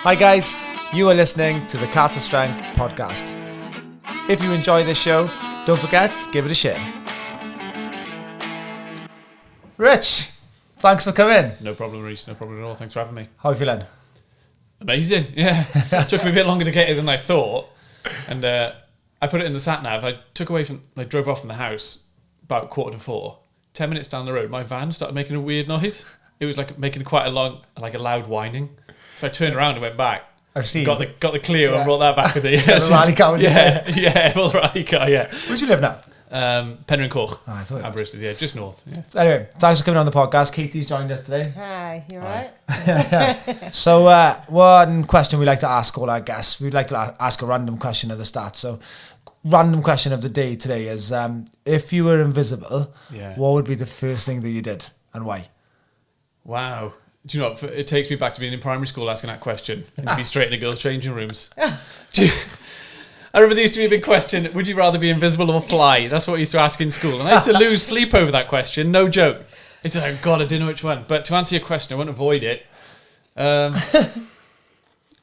Hi guys, you are listening to the Cat with Strength podcast. If you enjoy this show, don't forget to give it a share. Rich, thanks for coming. No problem, Rhys. No problem at all. Thanks for having me. How are you feeling? Amazing. Yeah. It took me a bit longer to get here than I thought. And I put it in the sat-nav. I drove off from the house about 3:45. 10 minutes down the road, my van started making a weird noise. It was like making quite a loud whining. So I turned around and went back. I've seen. Got the Clio and brought that back with it. The rally car with the rally car, yeah. Where do you live now? Penryn Coch. Oh, I thought it was. Aberystwyth, yeah, just north. Yeah. Anyway, thanks for coming on the podcast. Katie's joined us today. Hi, you alright? So one question we like to ask all our guests. We'd like to ask a random question at the start. So random question of the day today is, if you were invisible, what would be the first thing that you did and why? Wow. Do you know what? It takes me back to being in primary school asking that question and be straight in the girls' changing rooms. I remember there used to be a big question, would you rather be invisible or fly? That's what I used to ask in school. And I used to lose sleep over that question, no joke. I said, oh God, I didn't know which one. But to answer your question, I won't avoid it.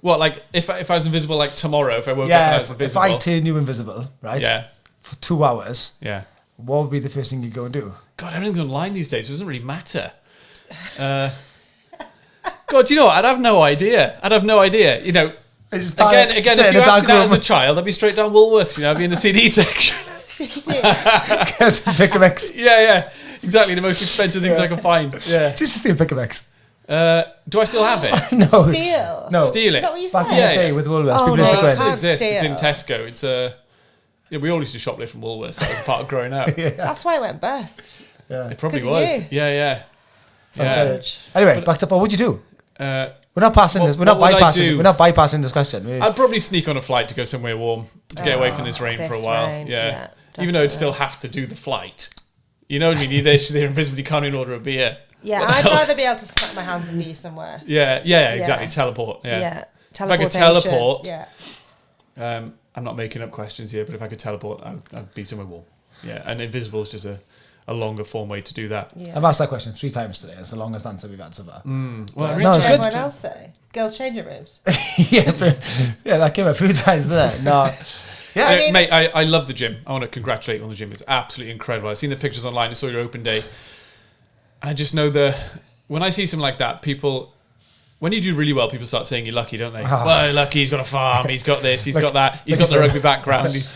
What, like, if I was invisible, like tomorrow, if I woke up and I was invisible? If I turn you invisible, right? Yeah. For 2 hours, yeah. What would be the first thing you'd go and do? God, everything's online these days, so it doesn't really matter. God, you know what? I'd have no idea. You know, again, if you asked me that as a child, I'd be straight down Woolworths, you know, I'd be in the CD section. Get some pick a mix. Yeah, exactly, the most expensive things I can find. Yeah. Just steal pick a mix. Do I still have it? No. Steal? No. Steal it. Is that what you said? Back in the day with Woolworths, people no, used to go it in. can't exists. It's in steal. Tesco. It's we all used to shoplift from Woolworths. That was part of growing up. That's why it went bust. Yeah. It probably 'Cause of was. you. Yeah. Anyway, back to what would you do? We're not passing this. We're not bypassing this question. I'd probably sneak on a flight to go somewhere warm to get away from this rain for a while. Yeah. Even though I'd still have to do the flight. You know what I mean? They're invisible. You can't even order a beer. Yeah, I'd rather be able to snap my hands and be somewhere. Yeah, exactly. Teleport. Yeah. If I could teleport, I'm not making up questions here, but if I could teleport, I'd be somewhere warm. Yeah, and invisible is just a longer form way to do that. Yeah. I've asked that question 3 times today. It's the longest answer we've had so far. Well, no, it's good. What else say? Girls' changing rooms. yeah, that came a few times there. No. Yeah, mate, I love the gym. I want to congratulate you on the gym. It's absolutely incredible. I've seen the pictures online. I saw your open day. I just know when I see something like that, people, when you do really well, people start saying you're lucky, don't they? Well, lucky, he's got a farm, he's got this, he's got that, he's got the rugby background.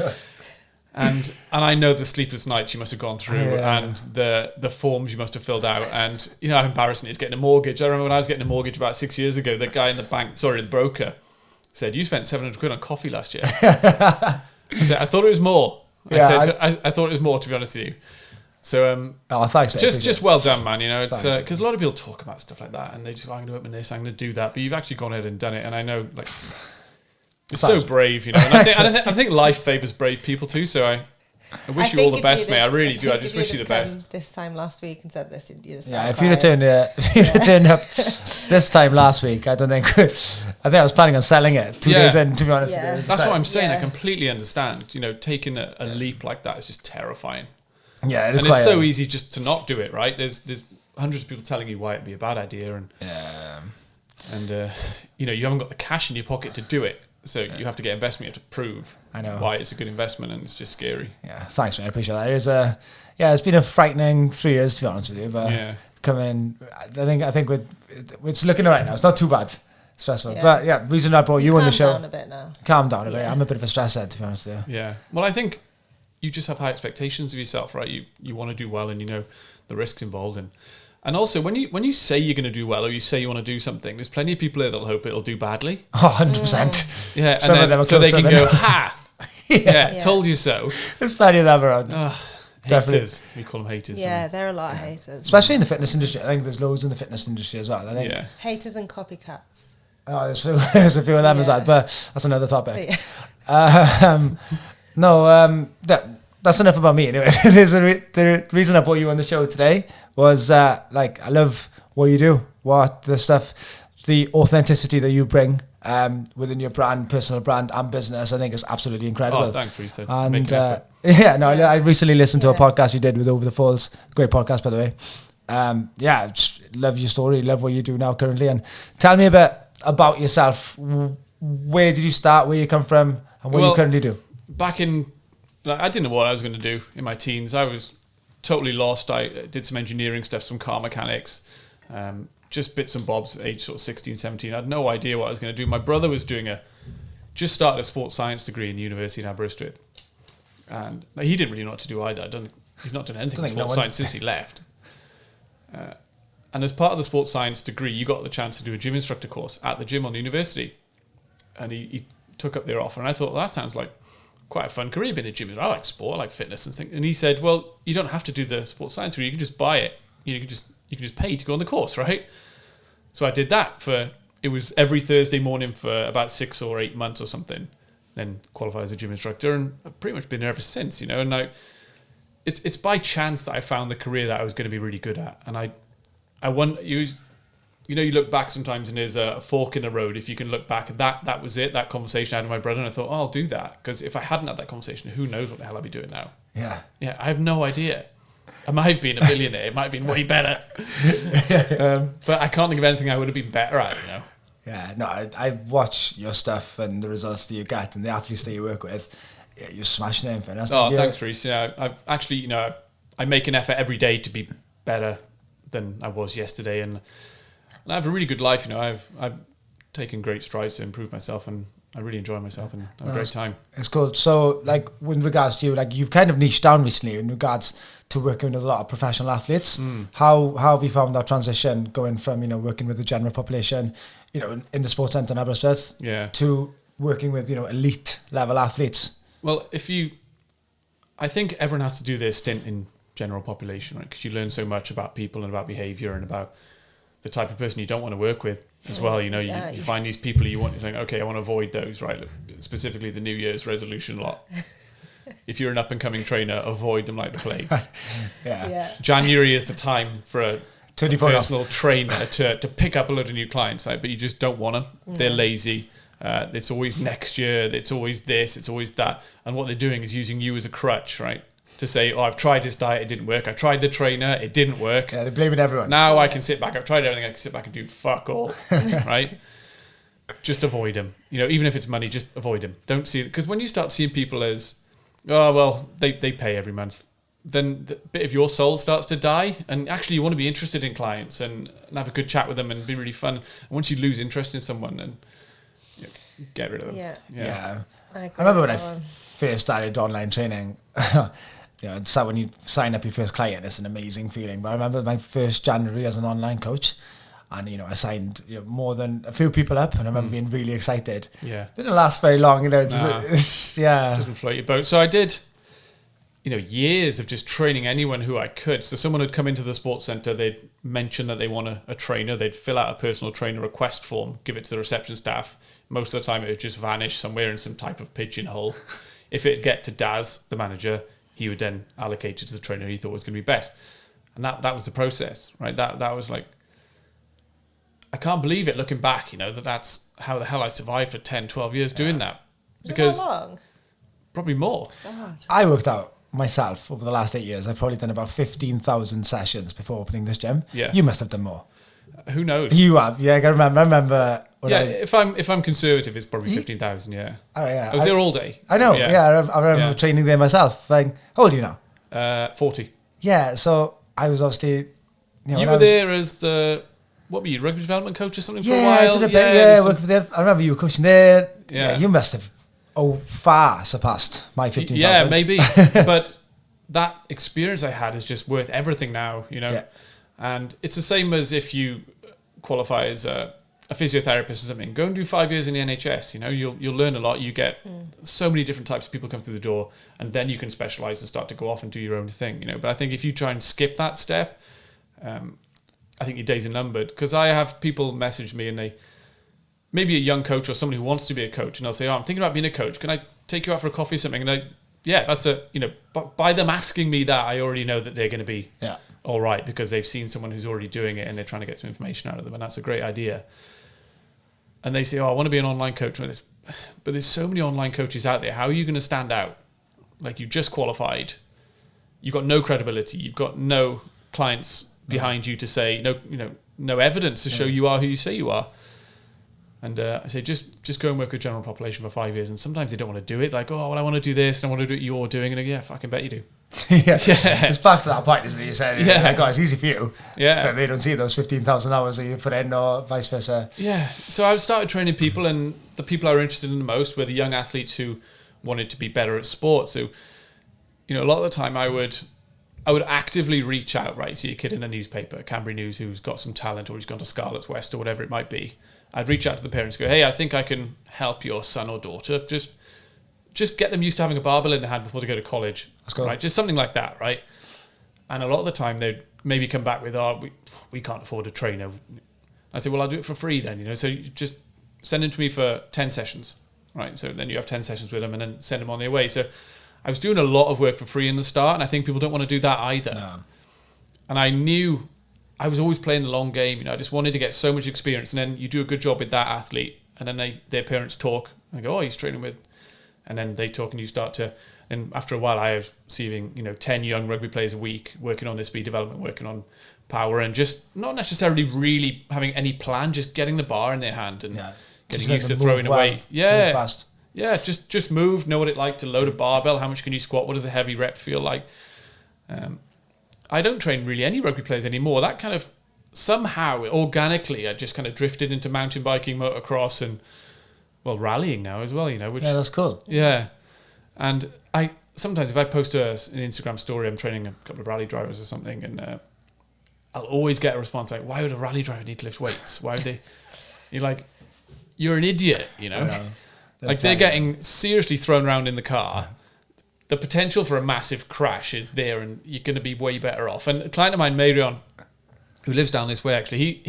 And I know the sleepless nights you must have gone through and the forms you must have filled out and you know how embarrassing it is getting a mortgage. I remember when I was getting a mortgage about 6 years ago, the guy in the bank, the broker, said, you spent 700 quid on coffee last year. I said, I thought it was more. I thought it was more, to be honest with you. So thanks, mate. Just well done, man. You know, it's because a lot of people talk about stuff like that and they just I'm going to open this, I'm going to do that, but you've actually gone ahead and done it. And I know, like, it's so brave, you know. And I think life favors brave people too. So I wish you all the best, mate. I really do. I just wish you the best. This time last week and said this, you'd just if you'd have turned up this time last week, I don't think. I think I was planning on selling it 2 days in. To be honest, that's what I'm saying. I completely understand. You know, taking a leap like that is just terrifying. Yeah, it is. And it's so easy just to not do it, right? There's hundreds of people telling you why it'd be a bad idea, and you know you haven't got the cash in your pocket to do it, so you have to get investment. You have to prove why it's a good investment, and it's just scary. Yeah, thanks, man. I appreciate that. It's been a frightening 3 years to be honest with you, but coming, I think it's looking all right now. It's not too bad. Stressful, but reason I brought you on the show. Calm down a bit now. Calm down a bit. I'm a bit of a stresshead, to be honest with you. Yeah. Well, I think you just have high expectations of yourself, right? You want to do well, and you know the risks involved, and also when you say you're going to do well or you say you want to do something, there's plenty of people here that'll hope it'll do badly. 100%. Yeah, and then, so they can go, ha, told you so. There's plenty of them around. Haters, we call them haters. Yeah, there are a lot of haters, especially in the fitness industry. I think there's loads in the fitness industry as well. I think haters and copycats. Oh, there's a few of them as well, but that's another topic. That's enough about me anyway. The reason I brought you on the show today was I love what you do, the authenticity that you bring within your brand, personal brand and business. I think is absolutely incredible. Oh, thanks, Rhys. And I recently listened to a podcast you did with Over the Falls. Great podcast, by the way. Just love your story, love what you do now currently, and tell me a bit about yourself. Where did you start? Where you come from? And what you currently do? Back in, I didn't know what I was going to do in my teens. I was totally lost. I did some engineering stuff, some car mechanics, just bits and bobs at age sort of 16, 17. I had no idea what I was going to do. My brother was just started a sports science degree in the University in Aberystwyth. And he didn't really know what to do either. He's not done anything in sports science since he left. And as part of the sports science degree, you got the chance to do a gym instructor course at the gym on the university. And he took up their offer. And I thought, well, that sounds like quite a fun career being a gym. I like sport, I like fitness and things. And he said, well, you don't have to do the sports science degree. You can just buy it. You can just pay to go on the course, right? So I did that it was every Thursday morning for about 6 or 8 months or something. Then qualified as a gym instructor, and I've pretty much been there ever since, And it's by chance that I found the career that I was going to be really good at. And I want you look back sometimes and there's a fork in the road. If you can look back, that was it. That conversation I had with my brother, and I thought, oh, I'll do that, because if I hadn't had that conversation, who knows what the hell I'd be doing now? Yeah, I have no idea. I might have been a billionaire. It might have been way better, but I can't think of anything I would have been better at. Yeah, no, I watch your stuff and the results that you get and the athletes that you work with. Yeah, you're smashing everything. Thanks, Rhys. Yeah, I've actually, I make an effort every day to be better than I was yesterday, and I have a really good life. I've taken great strides to improve myself, and I really enjoy myself and have a great time. It's cool. So, with regards to you, you've kind of niched down recently in regards to working with a lot of professional athletes. How have you found that transition going from working with the general population, in the sports centre in Aberystwyth, to working with elite level athletes? Well, I think everyone has to do their stint in general population, right? Because you learn so much about people and about behaviour and about the type of person you don't want to work with as well. You find these people you want, you think, okay, I want to avoid those, right? Specifically the New Year's resolution lot. If you're an up-and-coming trainer, avoid them like the plague. Yeah. January is the time for a 24 personal trainer to pick up a load of new clients, right? But you just don't want them. They're lazy. It's always next year. It's always this. It's always that. And what they're doing is using you as a crutch, right? To say, oh, I've tried this diet, it didn't work. I tried the trainer, it didn't work. Yeah, they're blaming everyone. Now I can sit back. I've tried everything. I can sit back and do fuck all, right? Just avoid them. Even if it's money, just avoid them. Don't see it. Because when you start seeing people as, oh, well, they pay every month, then the bit of your soul starts to die. And actually you want to be interested in clients and have a good chat with them and be really fun. And once you lose interest in someone, then get rid of them. Yeah. I remember when I first started online training, so when you sign up your first client, it's an amazing feeling. But I remember my first January as an online coach, and I signed more than a few people up, and I remember being really excited. Yeah, didn't last very long, doesn't float your boat. So I did, years of just training anyone who I could. So someone would come into the sports centre, they'd mention that they want a trainer, they'd fill out a personal trainer request form, give it to the reception staff. Most of the time, it would just vanish somewhere in some type of pigeonhole. If it'd get to Daz, the manager, he would then allocate it to the trainer he thought was going to be best. And that was the process, right? That was like, I can't believe it looking back, that's how the hell I survived for 10, 12 years doing that. Because that long? Probably more. God. I worked out myself over the last 8 years. I've probably done about 15,000 sessions before opening this gym. Yeah. You must have done more. Who knows? You have. Yeah, I remember. If I'm conservative, it's probably 15,000. Yeah. Oh yeah. I was there all day. I know. Yeah, I remember training there myself. How old are you now? 40. Yeah. So I was obviously. You were there as the what were you, rugby development coach or something for a while? I did a bit, working for there. I remember you were coaching there. Yeah. You must have far surpassed my 15,000. Yeah, maybe. But that experience I had is just worth everything now, Yeah. And it's the same as if you qualify as a physiotherapist or something. Go and do 5 years in the NHS. You'll learn a lot. You get so many different types of people come through the door, and then you can specialize and start to go off and do your own thing. But I think if you try and skip that step, I think your days are numbered. Because I have people message me, and they maybe a young coach or somebody who wants to be a coach, and they'll say, "Oh, I'm thinking about being a coach. Can I take you out for a coffee or something?" And that's by them asking me that, I already know that they're going to be all right, because they've seen someone who's already doing it and they're trying to get some information out of them, and that's a great idea. And they say, "Oh, I want to be an online coach," but there's so many online coaches out there. How are you going to stand out? You just qualified, you've got no credibility, you've got no clients behind you to say no evidence to show you are who you say you are. And I say, just go and work with general population for 5 years. And sometimes they don't want to do it. Like, oh, well, I want to do this, and I want to do what you're doing. And I go, yeah, fucking bet you do. yeah. It's back to that point, isn't it? You said, like, oh, it's easy for you. Yeah. But they don't see those 15,000 hours that you put in, or vice versa. Yeah. So I started training people, and the people I were interested in the most were the young athletes who wanted to be better at sport. So, a lot of the time I would actively reach out, right? See a kid in a newspaper, Canberra News, who's got some talent, or he's gone to Scarlet's West, or whatever it might be. I'd reach out to the parents and go, hey, I think I can help your son or daughter. Just get them used to having a barbell in their hand before they go to college. That's cool. Right? Just something like that, right? And a lot of the time they'd maybe come back with, we can't afford a trainer. I say, well, I'll do it for free then, So you just send them to me for 10 sessions, right? So then you have 10 sessions with them and then send them on their way. So I was doing a lot of work for free in the start, and I think people don't want to do that either. No. And I knew I was always playing the long game. I just wanted to get so much experience, and then you do a good job with that athlete, and then their parents talk, and I go, oh, he's training with, and then they talk, and you start to, and after a while I was receiving, 10 young rugby players a week, working on their speed development, working on power, and just not necessarily really having any plan, just getting the bar in their hand and getting used to throwing away. Yeah. Move fast. Yeah, just move, know what it's like to load a barbell, how much can you squat, what does a heavy rep feel like. I don't train really any rugby players anymore. That kind of somehow, organically, I just kind of drifted into mountain biking, motocross, and, rallying now as well, which... Yeah, that's cool. Yeah. And I sometimes if I post an Instagram story, I'm training a couple of rally drivers or something, and I'll always get a response like, why would a rally driver need to lift weights? Why would they... You're like, you're an idiot, Like, they're getting seriously thrown around in the car. The potential for a massive crash is there, and you're going to be way better off. And a client of mine, Marion, who lives down this way, actually,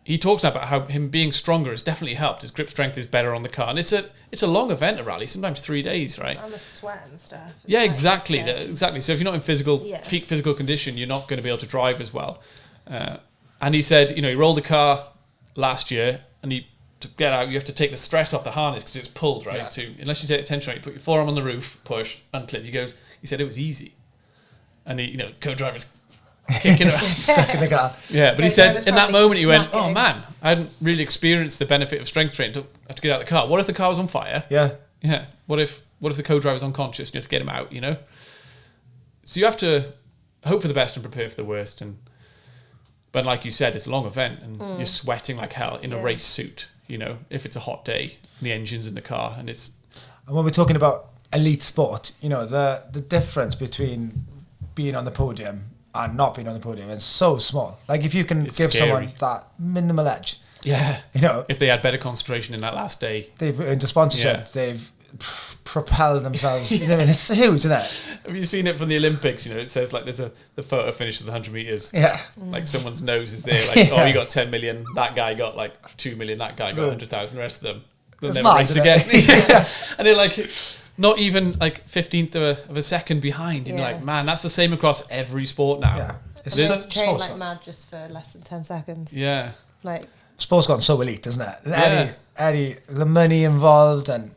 he talks about how him being stronger has definitely helped. His grip strength is better on the car, and it's a long event, a rally, sometimes 3 days, right? And the sweat and stuff. Yeah, exactly. So if you're not in peak physical condition, you're not going to be able to drive as well. And he said, he rolled the car last year, and to get out, you have to take the stress off the harness because it's pulled, right? Yeah. So unless you take the tension out, you put your forearm on the roof, push, unclip. He said it was easy. And co-driver's kicking around. Stuck in the car. Yeah, but he said in that moment he went, oh man, I hadn't really experienced the benefit of strength training to have to get out of the car. What if the car was on fire? Yeah. Yeah. What if the co-driver's unconscious and you have to get him out, So you have to hope for the best and prepare for the worst. But like you said, it's a long event and you're sweating like hell in a race suit. If it's a hot day, the engine's in the car, and when we're talking about elite sport, the difference between being on the podium and not being on the podium is so small. Like, if you can give someone that minimal edge, if they had better concentration in that last day, they've earned a sponsorship, they've propelled themselves. It's huge, isn't it? Have you seen it from the Olympics? It says like the photo finishes 100 meters. Yeah. Like someone's nose is there. Like, oh, you got 10 million. That guy got like 2 million. That guy got 100,000. The rest of them, they'll never race again. And they're like, not even like 15th of a second behind. And you're like, man, that's the same across every sport now. Yeah. It's train like mad just for less than 10 seconds. Yeah. Like, sport's gotten so elite, isn't it? The money involved and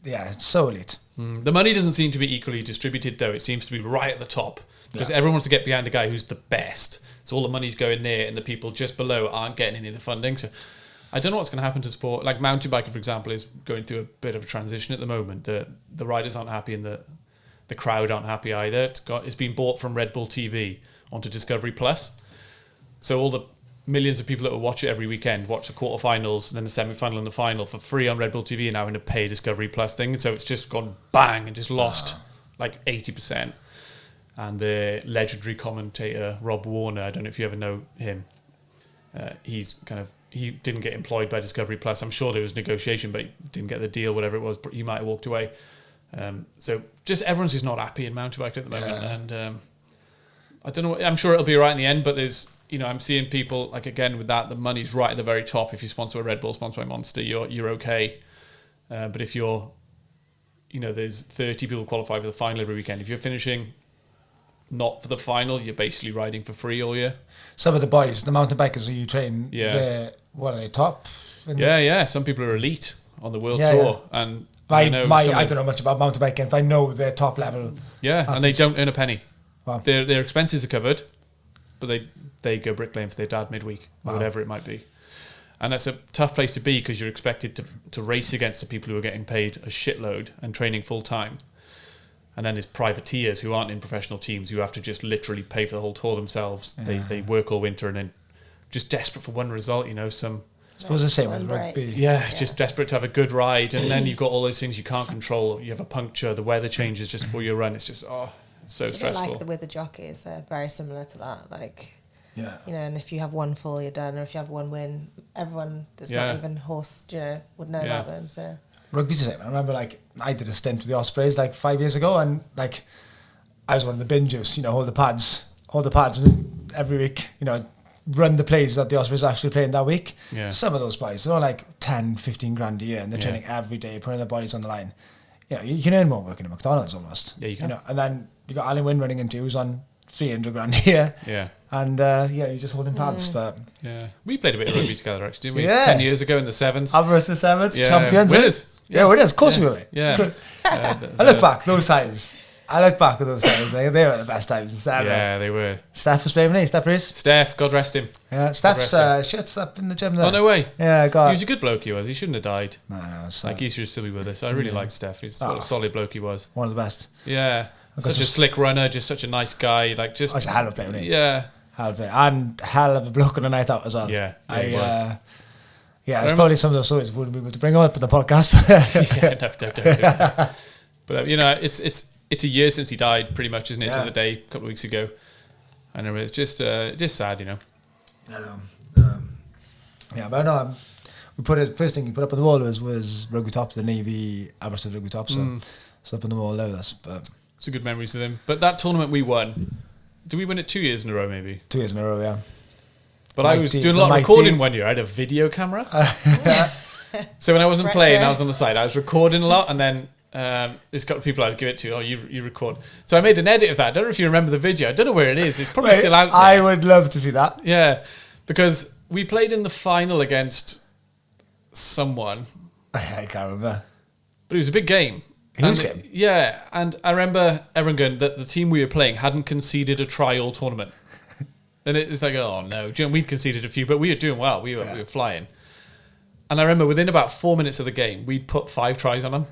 it's so elite. The money doesn't seem to be equally distributed, though. It seems to be right at the top because everyone wants to get behind the guy who's the best. So all the money's going there, and the people just below aren't getting any of the funding. So I don't know what's going to happen to sport. Like mountain biking, for example, is going through a bit of a transition at the moment. The riders aren't happy, and the crowd aren't happy either. It's been bought from Red Bull TV onto Discovery Plus. So all the millions of people that will watch it every weekend, watch the quarterfinals and then the semi-final and the final for free on Red Bull TV, and now in a pay Discovery Plus thing. So it's just gone bang and just lost like 80%. And the legendary commentator Rob Warner, I don't know if you ever know him, he didn't get employed by Discovery Plus. I'm sure there was negotiation, but he didn't get the deal, whatever it was. He might have walked away. So just everyone's just not happy in mountain biking at the moment. And I don't know. I'm sure it'll be right in the end, but there's, I'm seeing people like, again, with that, the money's right at the very top. If you sponsor a Red Bull, sponsor by Monster, you're okay. But if you're, there's 30 people qualify for the final every weekend. If you're finishing not for the final, you're basically riding for free all year. Some of the boys, the mountain bikers who you train, what are they, top? Yeah. Some people are elite on the world tour. Yeah. And I don't know much about mountain biking. If I know they're top level. Yeah, athletes. And they don't earn a penny. Wow. Their expenses are covered, but they go bricklaying for their dad midweek, or whatever it might be. And that's a tough place to be because you're expected to race against the people who are getting paid a shitload and training full time. And then there's privateers who aren't in professional teams who have to just literally pay for the whole tour themselves. Yeah. They work all winter and then just desperate for one result, I suppose the same with rugby. Yeah, just desperate to have a good ride. And then you've got all those things you can't control. You have a puncture, the weather changes just before you run. It's just, so stressful. Like with the jockeys, they're very similar to that. Like, yeah, and if you have one fall, you're done. Or if you have one win, everyone that's not even horse, would know about them. So rugby's the same. I remember, I did a stint with the Ospreys 5 years ago, and I was one of the bin juice. Hold the pads every week. Run the plays that the Ospreys actually playing that week. Yeah. Some of those boys, they're 10, 15 grand a year, and they're training every day, putting their bodies on the line. You can earn more working at McDonald's almost. Yeah, you can. And then you got Alan Wynne running into who's on 300 grand a year. Yeah. And you're just holding pads. But yeah, we played a bit of rugby together actually, didn't we? Yeah. 10 years ago in the sevens. Average the sevens, champions, winners. Yeah, winners. Of course we were. Yeah. I look back those times. They were the best times. Yeah, they were. Steph was playing with me. Steph Rhys. Steph, God rest him. Yeah, Steph's shit's up in the gym there. Oh, no way. Yeah, God. He was a good bloke, he was. He shouldn't have died. No, he should still be with us. I really liked Steph. He's what a solid bloke he was. One of the best. Yeah. Such a slick runner, just such a nice guy. He's a hell of a player, isn't he? Yeah. Hell of a player. And hell of a bloke on a night out as well. Yeah, he was. It's probably some of those stories we wouldn't be able to bring up in the podcast. No. But, it's a year since he died, pretty much, isn't it? To the day, a couple of weeks ago. I know, it's just sad, I know. But no, first thing you put up on the wall was rugby top, the Navy Aberystwyth rugby top. So it's up on the wall there. But it's a good memories of him. But that tournament we won, did we win it 2 years in a row, maybe? 2 years in a row, yeah. But I was doing a lot of recording one year. I had a video camera. So when I wasn't playing, I was on the side. I was recording a lot, and then there's a couple of people I'd give it to. Oh, you record. So I made an edit of that. I don't know if you remember the video. I don't know where it is. It's probably still out there. I would love to see that. Yeah, because we played in the final against someone. I can't remember. But it was a big game. Huge game. Yeah, and I remember everyone going that the team we were playing hadn't conceded a try all tournament. And it's like, oh no. We'd conceded a few, but we were doing well. We were flying. And I remember within about 4 minutes of the game, we'd put 5 tries on them.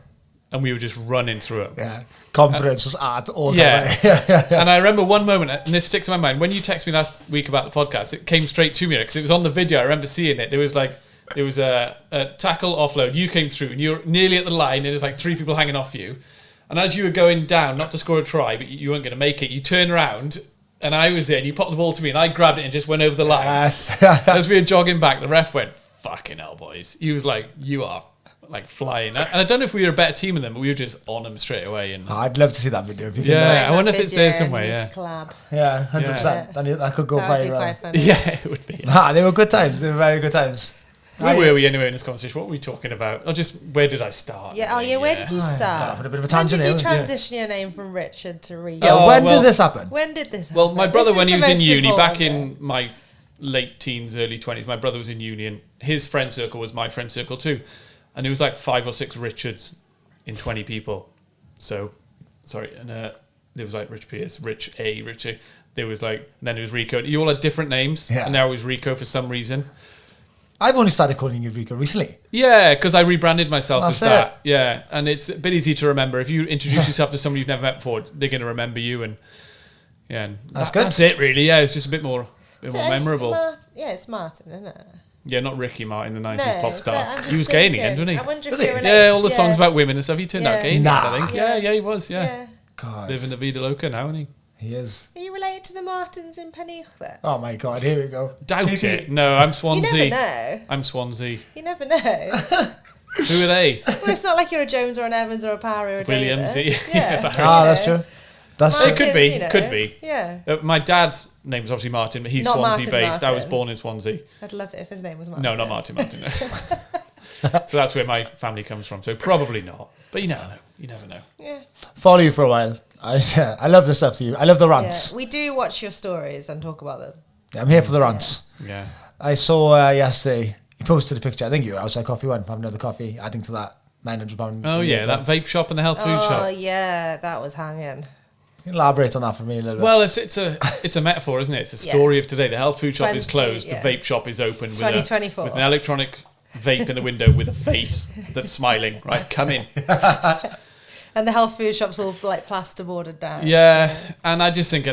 And we were just running through it. Yeah. Confidence was at all time. Yeah. And I remember one moment, and this sticks in my mind, when you texted me last week about the podcast, it came straight to me because it was on the video. I remember seeing it. There was a tackle offload. You came through, and you were nearly at the line, and there's 3 people hanging off you. And as you were going down, not to score a try, but you weren't going to make it, you turn around, and I was there, and you popped the ball to me, and I grabbed it and just went over the line. Yes. As we were jogging back, the ref went, fucking hell, boys. He was like, you are flying. And I don't know if we were a better team than them, but we were just on them straight away. And I'd love to see that video. If you I wonder if it's there somewhere. Yeah, collab. Yeah, 100%. That could go That would be viral. quite funny. Yeah, it would be. They were good times. They were very good times. Where were we anyway in this conversation? What were we talking about? Or just where did I start? Yeah. Oh, yeah. Where did you Got start? off on a bit of a When tangent did you here. transition your name from Richard to Rico? Yeah, when did this happen? When did this happen? Well, my brother, This when is he was the in most uni, back important in my late teens, early 20s, my brother was in uni, and his friend circle was my friend circle too. And it was 5 or 6 Richards in 20 people. So, sorry, and there was Rich Pierce, Rich A, Rich A. There was and then there was Rico. You all had different names, and now it was Rico for some reason. I've only started calling you Rico recently. Yeah, because I rebranded myself That's as that. it. Yeah, and it's a bit easy to remember. If you introduce yourself to somebody you've never met before, they're going to remember you. And and That's good. That's it, really. Yeah, it's just a bit more memorable. It's Martin, isn't it? Yeah, not Ricky Martin, the 90s No, pop star. but I'm just He was gay in the end, thinking, wasn't I wonder if Was you're he? related. he? Yeah, all the songs about women and stuff. He turned out gay in the end, I think. Nah. Yeah, he was. Yeah, God. living the vida loca now, isn't he? He is. Are you related to the Martins in Pennyuch? Oh my God, here we go. Doubt it. No, I'm Swansea. You never know. I'm Swansea. You never know. Who are they? Well, it's not like you're a Jones or an Evans or a Power or a Williams. Davis. Yeah, Yeah. That's true. That's It true. could be, Martins, could be. Yeah. My dad's name is obviously Martin, but he's Not Swansea Martin based. I was Martin. born in Swansea. I'd love it if his name was Martin. No, not Martin. No. So that's where my family comes from. So probably not. But you never know. You never know. Yeah. Follow you for a while. I love the stuff to you. I love the rants. Yeah. We do watch your stories and talk about them. I'm here for the rants. Yeah. I saw yesterday, you posted a picture. I think you were outside Coffee One, having another coffee, adding to that £900. Oh, yeah. That vape shop and the health food Oh, shop. yeah. That was hanging. Elaborate on that for me a little bit. Well, it's a metaphor, isn't it? It's a story of today. The health food shop is closed. The vape shop is open. 2024. With an electronic vape in the window with a face that's smiling. Right, come in. And the health food shop's all like plasterboarded down. Yeah, and I just think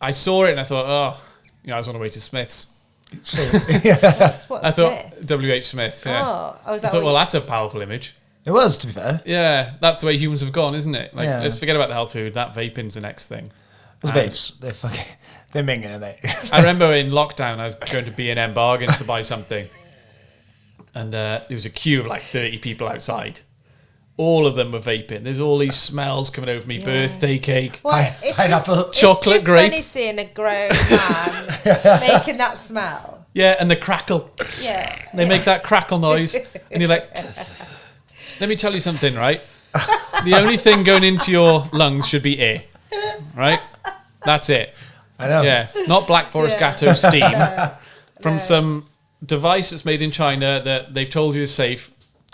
I saw it and I thought, I was on the way to Smith's. What's I thought Smith? W.H. Smith's. Yeah. Was that I thought, well, that's a powerful image. It was, to be fair. Yeah, that's the way humans have gone, isn't it? Like, Yeah. let's forget about the health food. That vaping's the next thing. Those vapes, they're minging, aren't they? I remember in lockdown, I was going to B&M Bargains to buy something, and there was a queue of like 30 people outside. All of them were vaping. There's all these smells coming over me. Birthday cake, Pineapple, chocolate it's grape. Funny seeing a grown man making that smell. Yeah, and the crackle. Yeah, They make that crackle noise, and you're like, let me tell you something, right? The only thing going into your lungs should be air, right? That's it. I know. Yeah, not Black Forest Gatto steam from some device that's made in China that they've told you is safe.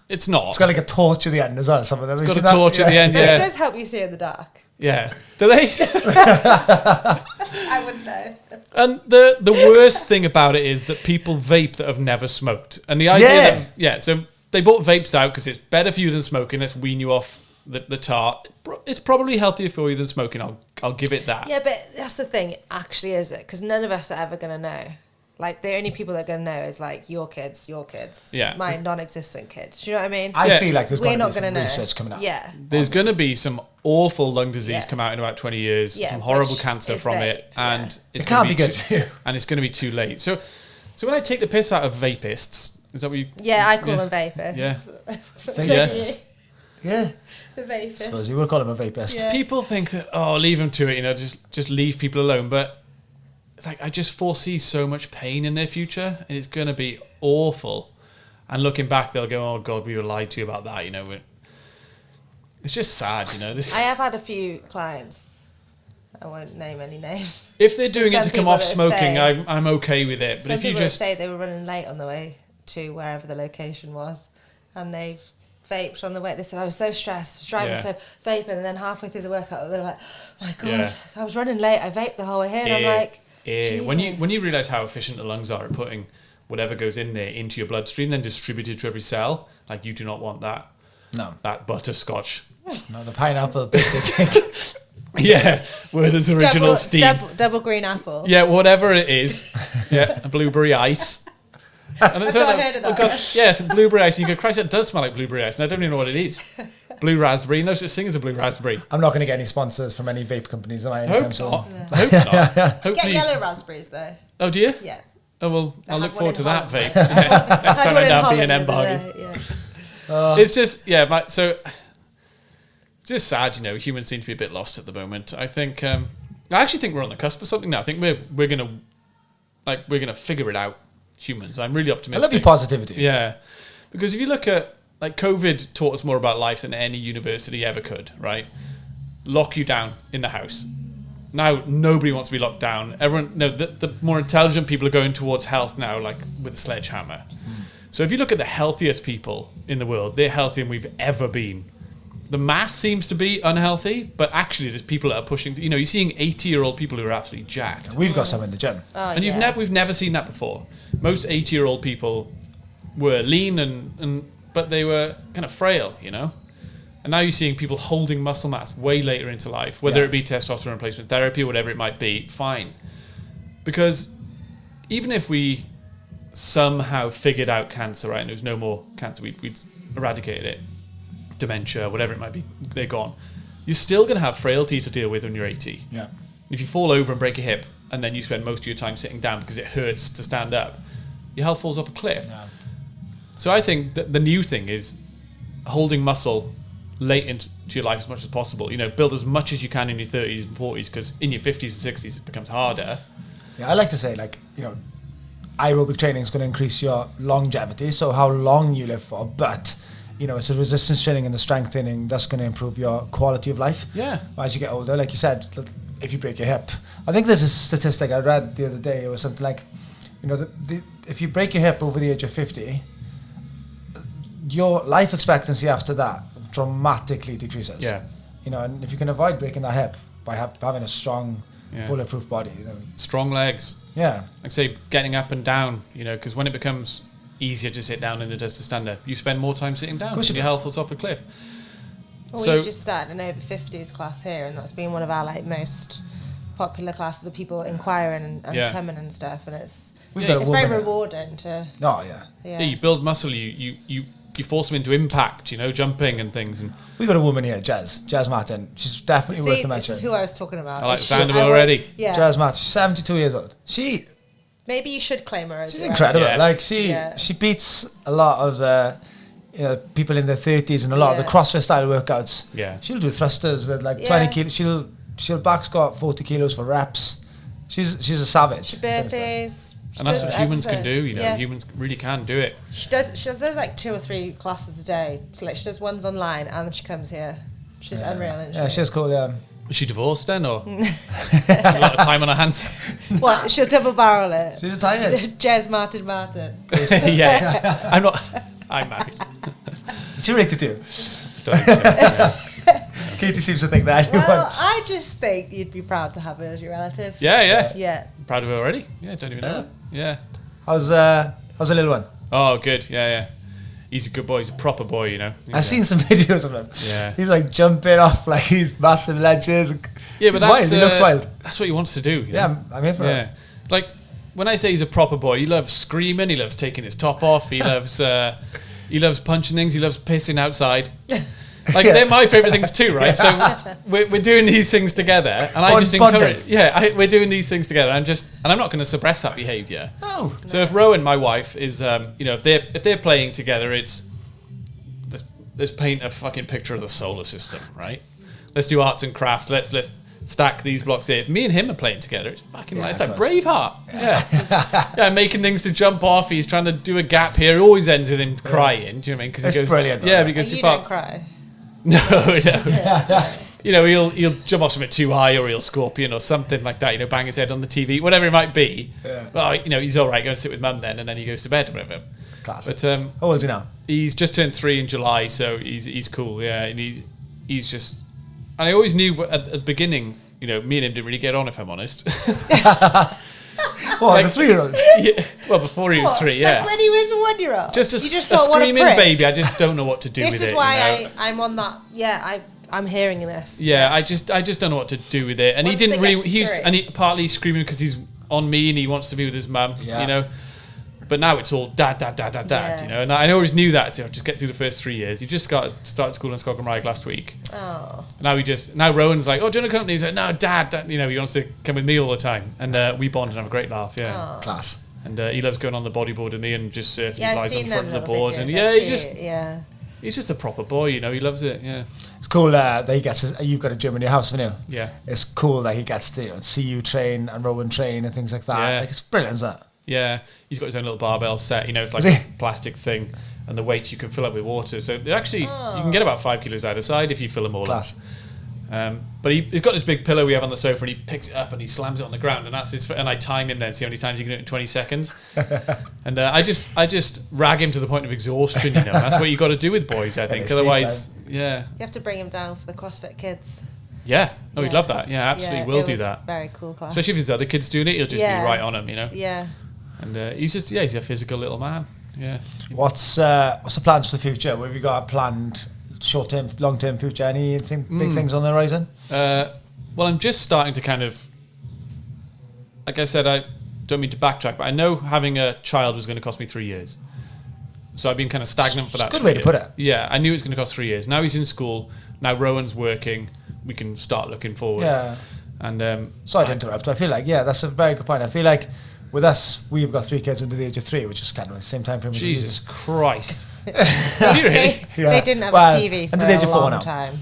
It's not. It's got like a torch at the end as well. Some of them. It's got a torch at the end, but yeah. it does help you see in the dark. Yeah. Do they? I wouldn't know. And the worst thing about it is that people vape that have never smoked. And the idea that, so they brought vapes out because it's better for you than smoking. Let's wean you off the tar. It's probably healthier for you than smoking. I'll give it that. Yeah, but that's the thing. Actually, is it? Because none of us are ever going to know. Like, the only people that are going to know is, like, your kids, Yeah. my non-existent kids. Do you know what I mean? I feel like there's We're going to not be some going to know. research coming out. Yeah. There's going to be some awful lung disease Yeah. come out in about 20 years, Yeah, some horrible which cancer is from vape, it, and it's It gonna can't be good for you. And it's going to be too late. So when I take the piss out of vapists, is that what you? Yeah, I call them vapors. Yeah. So Yeah. do you? Yeah. The vapors. I suppose you would call them a vapist. Yeah. People think that leave them to it, just leave people alone. But it's like I just foresee so much pain in their future, and it's going to be awful. And looking back, they'll go, "Oh God, we were lied to about that." It's just sad, This. I have had a few clients. I won't name any names. If they're doing it Some to come people off that smoking, say- I'm okay with it. But Some if you people just say they were running late on the way to wherever the location was, and they've vaped on the way. They said I was so stressed, driving Yeah. so vaping, and then halfway through the workout, they were like, "Oh my God, Yeah. I was running late. I vaped the whole way here." And I'm like, when Jesus. you realise how efficient the lungs are at putting whatever goes in there into your bloodstream, then distributed to every cell, like you do not want that. No. That butterscotch. No, the pineapple birthday cake. Yeah, where there's original steam. double green apple. Yeah, whatever it is. Yeah, a blueberry ice. And I've not heard of that. Oh God, yeah, it's blueberry ice. And you go, Christ, it does smell like blueberry ice. And I don't even know what it is. Blue raspberry. No such thing as a blue raspberry. I'm not going to get any sponsors from any vape companies am I, anytime Hope soon. not. Hope not. Get Hopefully. yellow raspberries though. Oh, do you? Yeah. Oh, well, I'll had look one forward to in that Holland. vape. Yeah, next Had time one I'm in down Holland B&M the other bargain. day, yeah. It's just, just sad, humans seem to be a bit lost at the moment. I think, I actually think we're on the cusp of something now. I think we're gonna figure it out, humans. I'm really I optimistic. love your positivity. Yeah, because if you look at, like, COVID taught us more about life than any university ever could, right? Lock you down in the house. Now nobody wants to be locked down. Everyone, the more intelligent people are going towards health now, like with a sledgehammer. So if you look at the healthiest people in the world, they're healthier than we've ever been. The mass seems to be unhealthy, but actually there's people that are pushing. You're seeing 80-year-old people who are absolutely jacked, We've got some in the gym. Oh, and yeah. we've never seen that before. Most 80-year-old people were lean but they were kind of frail, And now you're seeing people holding muscle mass way later into life, whether it be testosterone replacement therapy or whatever it might be. Fine, because even if we somehow figured out cancer, right, and there was no more cancer, we'd eradicated it. Dementia, whatever it might be, they're gone. You're still going to have frailty to deal with when you're 80. Yeah. If you fall over and break a hip, and then you spend most of your time sitting down because it hurts to stand up, your health falls off a cliff. Yeah. So I think that the new thing is holding muscle late into your life as much as possible. Build as much as you can in your 30s and 40s, because in your 50s and 60s it becomes harder. Yeah, I like to say, aerobic training is going to increase your longevity, so how long you live for, but it's the resistance training and the strength training that's going to improve your quality of life. Yeah. As you get older, like you said, if you break your hip, I think there's a statistic I read the other day. It was something like, if you break your hip over the age of 50, your life expectancy after that dramatically decreases. Yeah. And if you can avoid breaking that hip, by having a strong, bulletproof body. You know, strong legs. Yeah, Like say getting up and down. You know, because when it becomes easier to sit down than it does to stand up, you spend more time sitting down. Course And you your do. health falls off a cliff. Well, So- we just started an over 50s class here, and that's been one of our like most popular classes of people inquiring and Yeah. coming and stuff, and it's we've got a very woman. rewarding to Oh yeah, Yeah, you build muscle. You force them into impact. You know, jumping and things. And we got a woman here, Jazz Martin. She's definitely worth See, the this mention. is who I was talking about. I like the It's sound of just- it already. Yeah, Jazz Martin, she's 72 years old. maybe you should claim her as She's your incredible. Yeah. Like Yeah. she beats a lot of the people in their 30s and a lot of the Yeah. CrossFit style workouts. Yeah. She'll do thrusters with like Yeah. 20 kilos. She'll back squat 40 kilos for reps. She's a savage. birthdays. And that's what humans can everything. do. You know, Yeah. humans really can do it. She does like 2 or 3 classes a day. So like she does ones online and then she comes here. She's unreal, isn't Yeah, she? she's called. Was she divorced then, or a lot of time on her hands? What? She'll double barrel it. She's retired. Jazz Martin. Yeah, I'm married. She's related to you. Don't think so, yeah. Katie seems to think that anyway. Well, I just think you'd be proud to have her as your relative. Yeah. Yeah. Proud of her already. Yeah, don't even know. It. Yeah. How's the little one? Oh, good. Yeah. He's a good boy. He's a proper boy. You know. I've seen some videos of him. Yeah. He's like jumping off like these massive ledges. Yeah, but he's that's wild. He looks wild. That's what he wants to do. You Yeah, know? I'm here for Yeah. it. Like when I say he's a proper boy, he loves screaming. He loves taking his top off. He loves punching things. He loves pissing outside. Like Yeah. they're my favorite things too, right? So we're doing these things together, and I just Bonding. encourage. Yeah, we're doing these things together. And I'm not going to suppress that behaviour. Oh, So if Rowan, my wife, is if they're playing together, it's let's paint a fucking picture of the solar system, right? Let's do arts and crafts. Let's stack these blocks here. If me and him are playing together, it's fucking Yeah, like it's of like course. Braveheart. Yeah, making things to jump off. He's trying to do a gap here. It always ends with him crying. Do you know what I mean? Because That's he goes, brilliant, Yeah, though. because And he you thought don't cry. no. You know, he'll jump off something too high, or he'll scorpion or something like that. You know, bang his head on the TV, whatever it might be. Yeah. Well, you know, he's all right. Go and sit with mum then, and then he goes to bed or whatever. classic. But How old is he now? he's just turned 3 in July, so he's cool. Yeah, and he's just. And I always knew at the beginning, you know, me and him didn't really get on, if I'm honest. Oh, the 3-year-old. Yeah, well, before he was 3, yeah. Like when he was a 1-year-old. Just You a thought, what screaming prick. baby. I just don't know what to do This with is it. why you know? I'm on that. Yeah, I'm hearing this. Yeah, I just don't know what to do with it. And Once he didn't they really. get to He's 3. and he partly screaming because he's on me and he wants to be with his mum. Yeah. You know. But now it's all dad. Yeah. You know, and I always knew that. So just get through the first 3 years. He just started school in Scotland Ride last week. Oh. Now Rowan's like, oh, do you want to come? And he's like, no, dad. You know, he wants to come with me all the time, and we bond and have a great laugh. Yeah. Oh. Class. And he loves going on the bodyboard with me and just surfing. Yeah, he I've lies on seen the front them of the little board, videos. and They're cute, he's just a proper boy. You know, he loves it. Yeah. It's cool that he gets. You've got a gym in your house, haven't you? Yeah. It's cool that he gets to see you train and Rowan train and things like that. Yeah. Like, it's brilliant, isn't it? Yeah, he's got his own little barbell set. You know, it's like Is a he? plastic thing, and the weights you can fill up with water. So they actually, you can get about 5 kilos either side if you fill them all Class. up. But he's got this big pillow we have on the sofa, and he picks it up and he slams it on the ground, and that's his. And I time him then, see how many times you can do it in 20 seconds. And I just rag him to the point of exhaustion. You know, that's what you got to do with boys, I think. it's Otherwise, yeah, You have to bring him down for the CrossFit kids. yeah. Oh, he'd Yeah. love that. Yeah, absolutely, Yeah, will it do was that. Very cool class. Especially if there's other kids doing it, he'll just Yeah. be right on him. You know. Yeah. And he's a physical little man. Yeah. What's the plans for the future? What have you got planned? Short term, long term future? Anything big things on the horizon? Well, I'm just starting to kind of, like I said, I don't mean to backtrack, but I know having a child was going to cost me 3 years. So I've been kind of stagnant for It's a that. good 3 way to years. put it. Yeah, I knew it was going to cost 3 years. Now he's in school. Now Rowan's working. We can start looking forward. Yeah. And Sorry to interrupt. I feel like that's a very good point. I feel like with us, we've got 3 kids under the age of 3, which is kind of the same time frame. as Jesus you. Christ. Have you really? They didn't have Well, a TV for under the age a of 4 long now. time.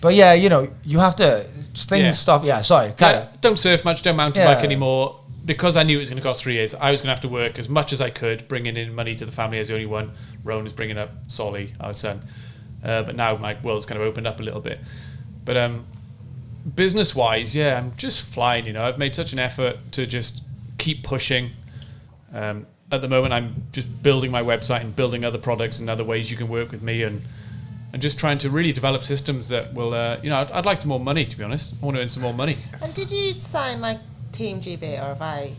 But yeah, you have to things Yeah. stop. Yeah, sorry. Carry on. Don't surf much, don't mountain bike Yeah. anymore. Because I knew it was going to cost 3 years, I was going to have to work as much as I could, bringing in money to the family as the only one. Rowan was bringing up Solly, our son. But now my world's kind of opened up a little bit. But business-wise, yeah, I'm just flying, you know. I've made such an effort to just keep pushing. At the moment, I'm just building my website and building other products and other ways you can work with me. And and just trying to really develop systems that will, I'd like some more money, to be honest. I want to earn some more money. And did you sign like Team GB, or have I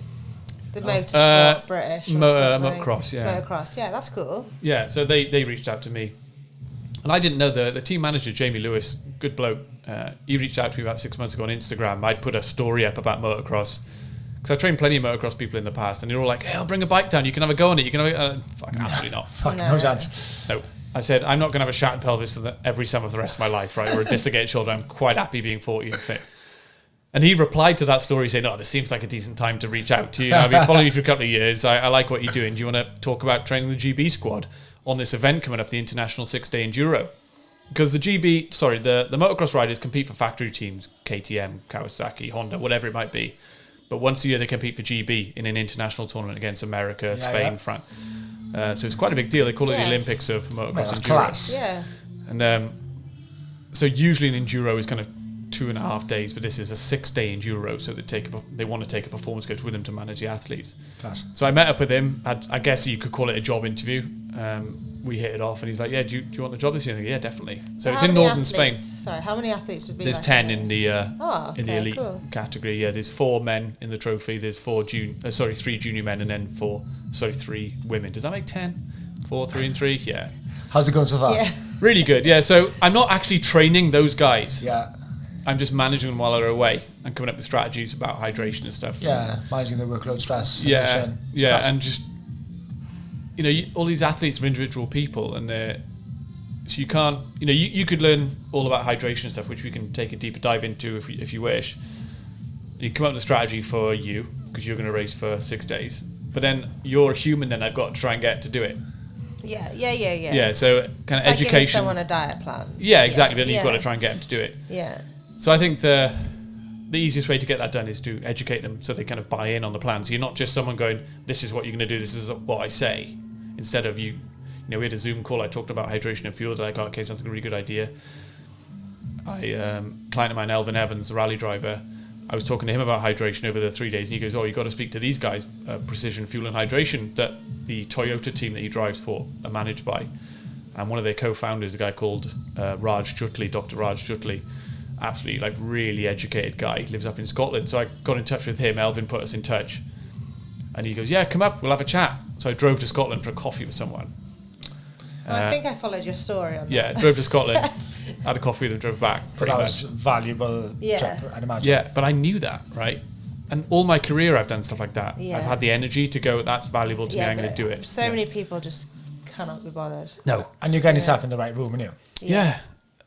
the motorsport British or motocross? Yeah, motocross. Yeah, that's cool. Yeah, so they reached out to me, and I didn't know the team manager, Jamie Lewis, good bloke. He reached out to me about 6 months ago on Instagram. I'd put a story up about motocross because I've trained plenty of motocross people in the past, and they're all like, "Hey, I'll bring a bike down. You can have a go on it. You can have it." Fucking absolutely not. Fucking no chance. No. I said, I'm not going to have a shattered pelvis every summer for the rest of my life, right? Or a dislocated shoulder. I'm quite happy being 40 and fit. And he replied to that story saying, this seems like a decent time to reach out to you. I've been following you for a couple of years. I like what you're doing. Do you want to talk about training the GB squad on this event coming up, the International 6-Day Enduro? Because the motocross riders compete for factory teams, KTM, Kawasaki, Honda, whatever it might be. But once a year they compete for GB in an international tournament against America, Spain, France. So it's quite a big deal. They call it the Olympics of motocross enduro. Class. Yeah. And so usually an enduro is kind of 2.5 days, but this is a 6-day enduro. So they want to take a performance coach with them to manage the athletes. Class. So I met up with him. I guess you could call it a job interview. We hit it off, and he's like, "Yeah, do you want the job this year?" Yeah, definitely. So it's in northern Spain. Sorry, how many athletes would be? There's like 10 in the elite cool. category. Yeah, there's 4 men in the trophy. There's 3 junior men, and then 3 women. Does that make 10? 4, 3, and 3. Yeah. How's it going so far? Yeah. Really good. Yeah. So I'm not actually training those guys. Yeah. I'm just managing them while they're away and coming up with strategies about hydration and stuff. Yeah, managing the workload, stress. Yeah. Class. And just all these athletes are individual people, and so you can't. You could learn all about hydration and stuff, which we can take a deeper dive into if you wish. You come up with a strategy for you because you're going to race for 6 days, but then you're a human. Then I've got to try and get to do it. Yeah. Yeah. So kind of Like education. giving someone a diet plan. Yeah, exactly. But then you've got to try and get them to do it. Yeah. So I think the easiest way to get that done is to educate them so they kind of buy in on the plan. So you're not just someone going, "This is what you're going to do. This is what I say." Instead of we had a Zoom call. I talked about hydration and fuel. They're like, okay, sounds like a really good idea. Client of mine, Elvin Evans, the rally driver, I was talking to him about hydration over the 3 days, and he goes, you got to speak to these guys, Precision Fuel and Hydration, that the Toyota team that he drives for are managed by. And one of their co-founders, a guy called Raj Jutli, Dr. Raj Jutli, absolutely really educated guy, lives up in Scotland. So I got in touch with him. Elvin put us in touch. And he goes, yeah, come up, we'll have a chat. So I drove to Scotland for a coffee with someone. I think I followed your story on that. Yeah, drove to Scotland, had a coffee with him, drove back. Pretty that much. was valuable trip, I'd imagine. Yeah, but I knew that, right? And all my career I've done stuff like that. Yeah. I've had the energy to go, that's valuable to me, I'm going to do it. So many people just cannot be bothered. No. And you're getting yourself in the right room, aren't you? Yeah.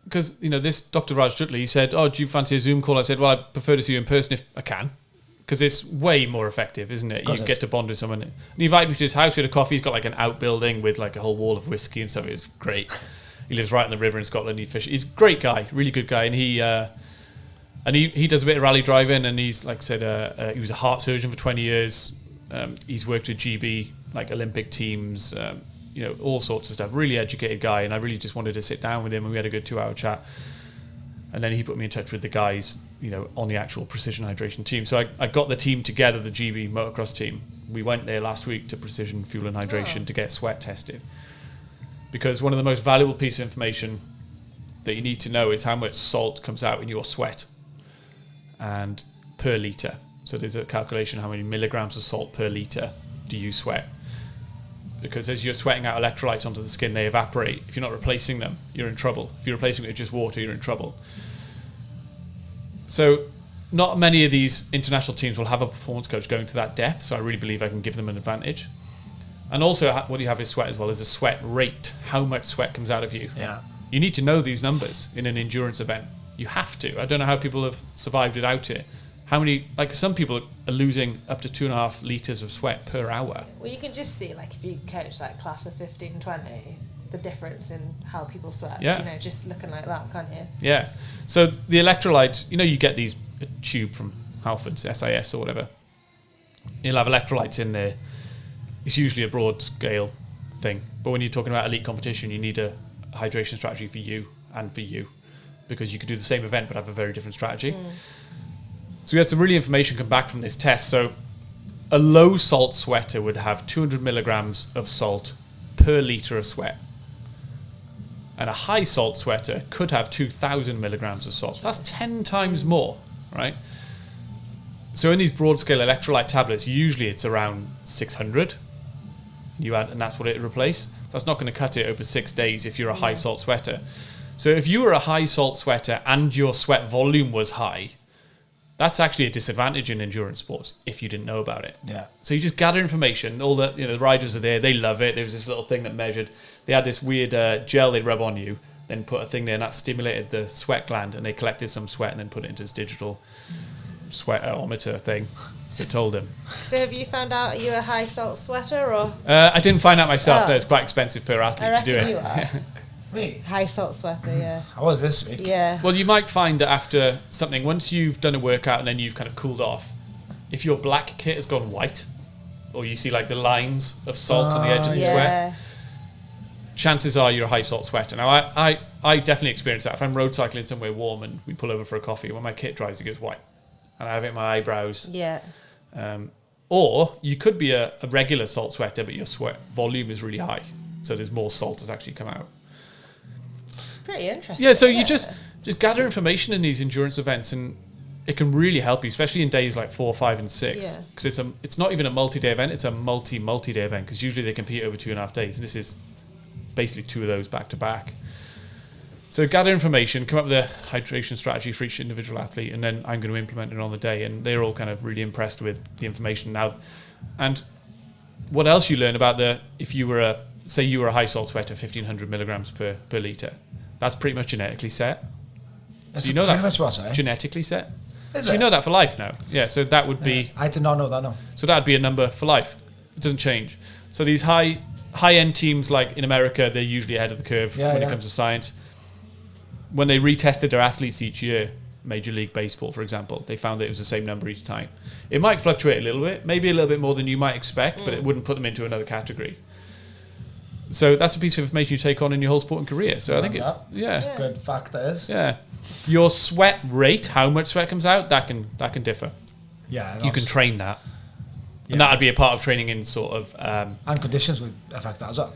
Because, this Dr. Raj Jutli, he said, do you fancy a Zoom call? I said, well, I'd prefer to see you in person if I can. Because it's way more effective, isn't it? You get to bond with someone. And he invited me to his house. We had a coffee. He's got an outbuilding with a whole wall of whiskey and stuff. It was great. He lives right on the river in Scotland. He fishes. He's a great guy, really good guy. And he does a bit of rally driving. And he's, like I said, he was a heart surgeon for 20 years. He's worked with GB, Olympic teams, all sorts of stuff. Really educated guy. And I really just wanted to sit down with him, and we had a good 2-hour chat. And then he put me in touch with the guys, on the actual Precision Hydration team. So I got the team together, the GB motocross team. We went there last week to Precision Fuel and Hydration to get sweat tested. Because one of the most valuable pieces of information that you need to know is how much salt comes out in your sweat and per litre. So there's a calculation how many milligrams of salt per litre do you sweat. Because as you're sweating out electrolytes onto the skin, they evaporate. If you're not replacing them, you're in trouble. If you're replacing it with just water, you're in trouble. So not many of these international teams will have a performance coach going to that depth, so I really believe I can give them an advantage. And also what you have is sweat as well, is a sweat rate, how much sweat comes out of you. Yeah. You need to know these numbers in an endurance event. You have to. I don't know how people have survived without it. How many, some people are losing up to 2.5 litres of sweat per hour. Well, you can just see, if you coach, class of 15, 20, the difference in how people sweat. Yeah. Just looking like that, can't you? Yeah. So the electrolytes, you get these a tube from Halfords, SIS or whatever. You'll have electrolytes in there. It's usually a broad scale thing. But when you're talking about elite competition, you need a hydration strategy for you and for you. Because you could do the same event but have a very different strategy. So we had some really information come back from this test. So a low salt sweater would have 200 milligrams of salt per litre of sweat. And a high salt sweater could have 2,000 milligrams of salt. That's 10 times more, right? So in these broad scale electrolyte tablets, usually it's around 600. And that's what it replace. That's not going to cut it over 6 days if you're a high salt sweater. So if you were a high salt sweater and your sweat volume was high, that's actually a disadvantage in endurance sports if you didn't know about it. Yeah. So you just gather information. All the riders are there. They love it. There was this little thing that measured. They had this weird gel they'd rub on you, then put a thing there, and that stimulated the sweat gland, and they collected some sweat and then put it into this digital sweatometer thing that told them. So have you found out are you a high salt sweater or? I didn't find out myself. It's quite expensive per athlete to do it. You are. Me? High salt sweater, yeah. I was this week. Yeah. Well, you might find that after something, once you've done a workout and then you've kind of cooled off, if your black kit has gone white, or you see like the lines of salt on the edge of the sweat, chances are you're a high salt sweater. Now, I definitely experience that. If I'm road cycling somewhere warm and we pull over for a coffee, when my kit dries, it goes white. And I have it in my eyebrows. Yeah. Or you could be a regular salt sweater, but your sweat volume is really high. So there's more salt that's actually come out. Pretty interesting. Yeah, so you just gather information in these endurance events, and it can really help you, especially in days like 4, 5, and 6. Because it's not even a multi-day event; it's a multi-day event. Because usually they compete over 2.5 days, and this is basically 2 of those back to back. So gather information, come up with a hydration strategy for each individual athlete, and then I'm going to implement it on the day. And they're all kind of really impressed with the information now. And what else you learn about if you were a high salt sweater, 1,500 milligrams per liter. That's pretty much genetically set. It's so you know that much what, eh? genetically set. Is so it? you know that for life now. Yeah. So that would be. I did not know that. No. So that'd be a number for life. It doesn't change. So these high end teams, like in America, they're usually ahead of the curve when it comes to science. When they retested their athletes each year, Major League Baseball, for example, they found that it was the same number each time. It might fluctuate a little bit, maybe a little bit more than you might expect, but it wouldn't put them into another category. So that's a piece of information you take on in your whole sport and career. So I think good fact that is. Yeah. Your sweat rate, how much sweat comes out, that can differ. Yeah. You can train that. Yeah. And that'd be a part of training in sort of... and conditions would affect that as well.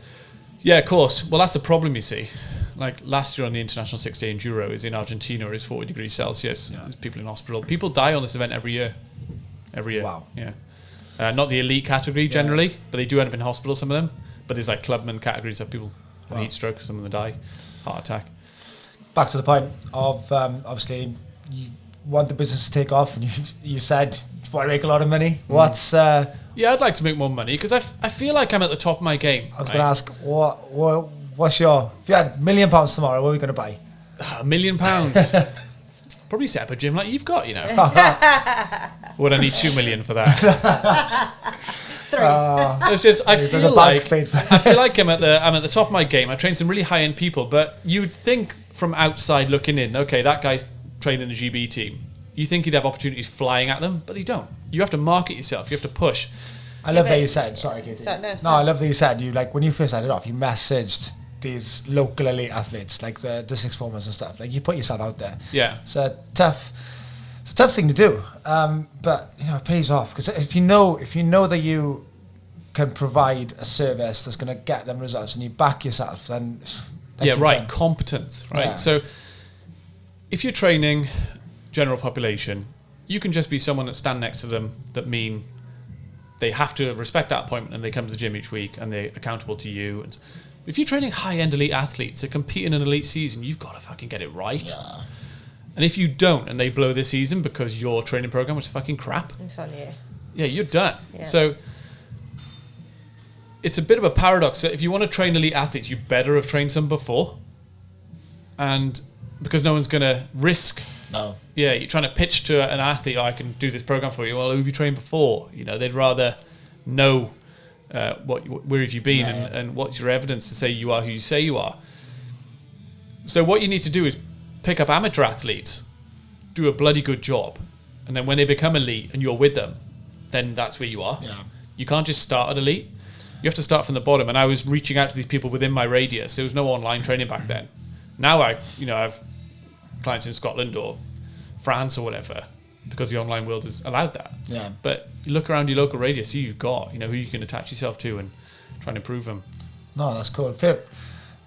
Yeah, of course. Well, that's the problem, you see. Like last year on the International 6-Day Enduro is in Argentina, it's 40 degrees Celsius. Yeah. There's people in hospital. People die on this event every year. Wow. Yeah. Not the elite category generally, but they do end up in hospital, some of them. But there's like clubman categories of people have heat stroke, some of them die, heart attack. Back to the point of obviously you want the business to take off, and you said you want to make a lot of money. What's yeah, I'd like to make more money because I feel like I'm at the top of my game. I was going to ask what's your, if you had £1 million tomorrow, what are we going to buy? £1 million. Probably set up a gym like you've got, you know. Would I need 2 million for that? 3. It's just I feel like I'm at the top of my game. I train some really high end people, but you'd think from outside looking in, okay, that guy's training the GB team. You think he'd have opportunities flying at them, but they don't. You have to market yourself. You have to push. I love that you said. Sorry, Katie. No, I love that you said you like when you first started off, you messaged these local elite athletes like the sixth formers and stuff. Like you put yourself out there. Yeah. It's a tough thing to do, but you know it pays off because if you know that you can provide a service that's going to get them results and you back yourself, then competence, right? Yeah. So if you're training general population, you can just be someone that stand next to them that mean they have to respect that appointment and they come to the gym each week and they're accountable to you. And if you're training high-end elite athletes to compete in an elite season, you've got to fucking get it right. Yeah. And if you don't and they blow this season because your training program was fucking crap, it's on you. Yeah, you're done. Yeah. So it's a bit of a paradox that if you want to train elite athletes, you better have trained some before. And because no one's going to risk... No. Yeah, you're trying to pitch to an athlete, I can do this program for you. Well, who have you trained before? You know, they'd rather know where have you been and what's your evidence to say you are who you say you are. So what you need to do is pick up amateur athletes, do a bloody good job, and then when they become elite and you're with them, then that's where you are. Yeah. You can't just start at elite. You have to start from the bottom. And I was reaching out to these people within my radius. There was no online training back then. Now I've clients in Scotland or France or whatever, because the online world has allowed that. Yeah. But you look around your local radius, who you've got, who you can attach yourself to and try and improve them. No, that's cool. Fair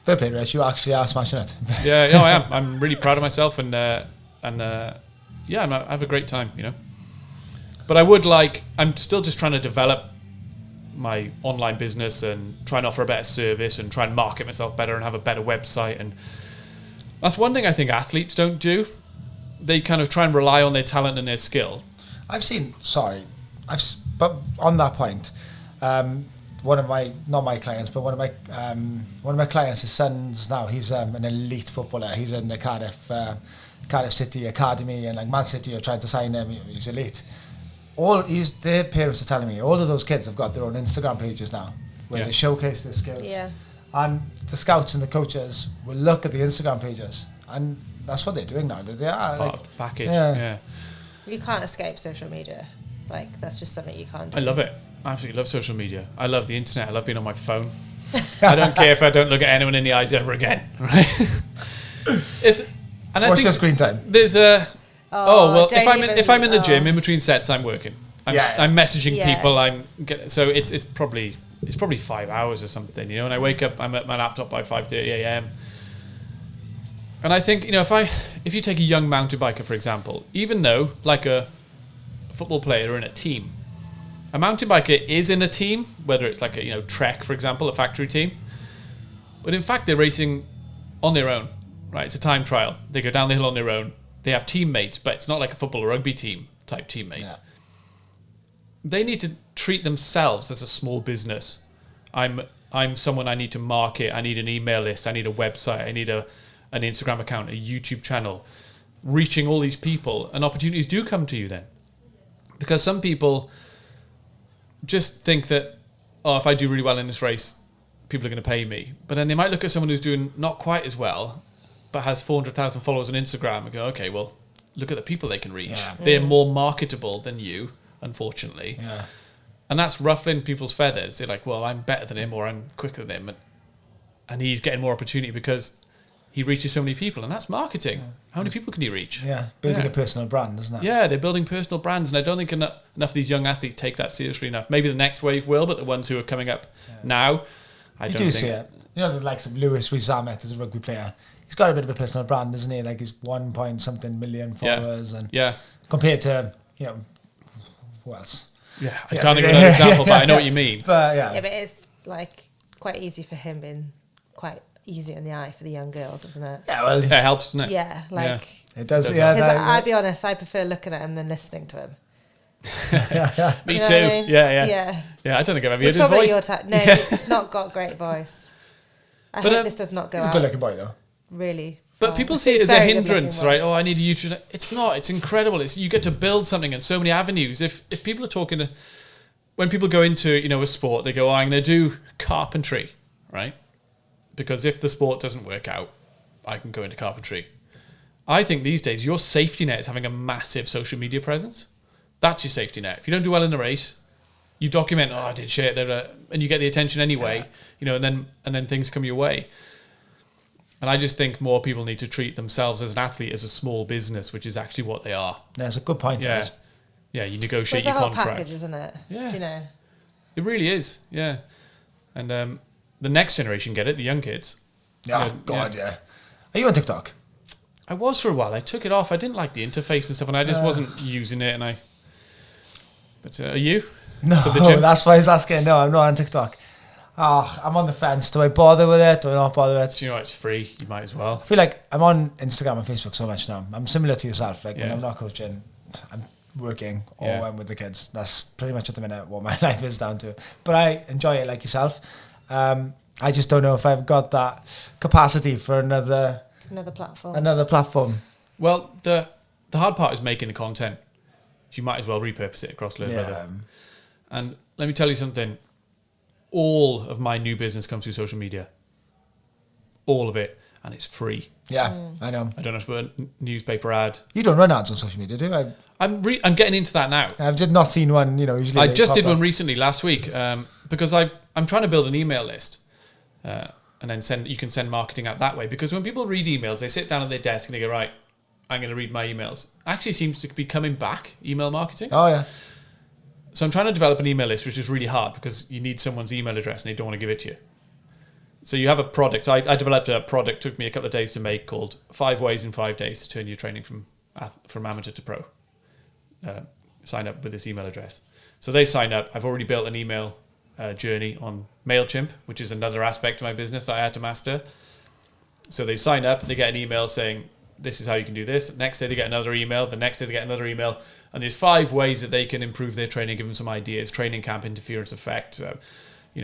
Fair play, Rich. You actually are smashing it. Yeah, no, I am. I'm really proud of myself, and I have a great time, you know. But I'm still just trying to develop my online business and try and offer a better service and try and market myself better and have a better website. And that's one thing I think athletes don't do. They kind of try and rely on their talent and their skill. But on that point, one of my, not my clients, but one of my clients, his son's now, he's an elite footballer. He's in the Cardiff City Academy, and like Man City are trying to sign him. He's elite. Their parents are telling me all of those kids have got their own Instagram pages now where they showcase their skills. Yeah. And the scouts and the coaches will look at the Instagram pages, and that's what they're doing now. They are part of the package. Yeah. You can't escape social media. Like, that's just something you can't do. I love it. I absolutely love social media. I love the internet. I love being on my phone. I don't care if I don't look at anyone in the eyes ever again. Right? What's your screen time? There's a. If I'm in the gym in between sets, I'm working. I'm messaging people. So it's probably 5 hours or something. You know, and I wake up, I'm at my laptop by 5:30 a.m. And I think, you know, if you take a young mountain biker, for example, even though like a football player in a team, a mountain biker is in a team, whether it's like a Trek, for example, a factory team, but in fact they're racing on their own, right? It's a time trial. They go down the hill on their own. They have teammates, but it's not like a football or rugby team type teammate. Yeah. They need to treat themselves as a small business. I'm someone I need to market. I need an email list. I need a website. I need an Instagram account, a YouTube channel, reaching all these people, and opportunities do come to you then. Because some people just think that, if I do really well in this race, people are going to pay me. But then they might look at someone who's doing not quite as well, but has 400,000 followers on Instagram and go, okay, well, look at the people they can reach. Yeah. They're more marketable than you, unfortunately. Yeah. And that's ruffling people's feathers. They're like, well, I'm better than him, or I'm quicker than him. And he's getting more opportunity because he reaches so many people. And that's marketing. Yeah. How many people can he reach? Yeah, building a personal brand, isn't it? Yeah, they're building personal brands. And I don't think enough of these young athletes take that seriously enough. Maybe the next wave will, but the ones who are coming up now, I don't think. You do see it. You know, the likes of Rhys as a rugby player. He's got a bit of a personal brand, isn't he? Like, he's 1 point something million followers, and compared to who else? Yeah, I can't think of another example, but I know what you mean. But but it's like quite easy for him, being quite easy on the eye for the young girls, isn't it? Yeah, well, it helps, doesn't it? Yeah, like it does. Because I'll be honest, I prefer looking at him than listening to him. Me too. I mean? Yeah. I don't think I've ever heard his voice. Your type. No, it's not got a great voice. I hope this does not go out. He's a good-looking boy, though. Really. But people see it as a hindrance, right? Oh, I need a YouTube. It's not. It's incredible. You get to build something in so many avenues. If people are talking when people go into a sport, they go, I'm going to do carpentry, right? Because if the sport doesn't work out, I can go into carpentry. I think these days your safety net is having a massive social media presence. That's your safety net. If you don't do well in the race, you document, I did shit, and you get the attention anyway, and then things come your way. And I just think more people need to treat themselves as an athlete as a small business, which is actually what they are. That's a good point. Yeah, you negotiate your contract. It's a whole package, isn't it? Yeah, it really is. Yeah, and the next generation get it, the young kids. Oh God, yeah. Are you on TikTok? I was for a while. I took it off. I didn't like the interface and stuff, and I just wasn't using it. But are you? No, that's why I was asking. No, I'm not on TikTok. I'm on the fence. Do I bother with it? Do I not bother with it? It's free. You might as well. I feel like I'm on Instagram and Facebook so much now. I'm similar to yourself. Like when I'm not coaching, I'm working or I'm with the kids. That's pretty much at the minute what my life is down to. But I enjoy it like yourself. I just don't know if I've got that capacity for another platform. Well, the hard part is making the content. You might as well repurpose it across Learn Brother. And let me tell you something. All of my new business comes through social media. All of it. And it's free. Yeah, I know. I don't have to put a newspaper ad. You don't run ads on social media, do you? I'm getting into that now. I've just not seen one, usually. I just did one recently last week because I'm trying to build an email list. And then you can send marketing out that way. Because when people read emails, they sit down at their desk and they go, right, I'm going to read my emails. Actually seems to be coming back, email marketing. Oh, yeah. So I'm trying to develop an email list, which is really hard because you need someone's email address and they don't want to give it to you. So you have a product. So I developed a product, took me a couple of days to make, called 5 Ways in 5 Days to Turn Your Training from amateur to pro. Sign up with this email address. So they sign up. I've already built an email journey on MailChimp, which is another aspect of my business that I had to master. So they sign up, they get an email saying, this is how you can do this. Next day they get another email. The next day they get another email. And there's 5 ways that they can improve their training, give them some ideas, training camp interference effect,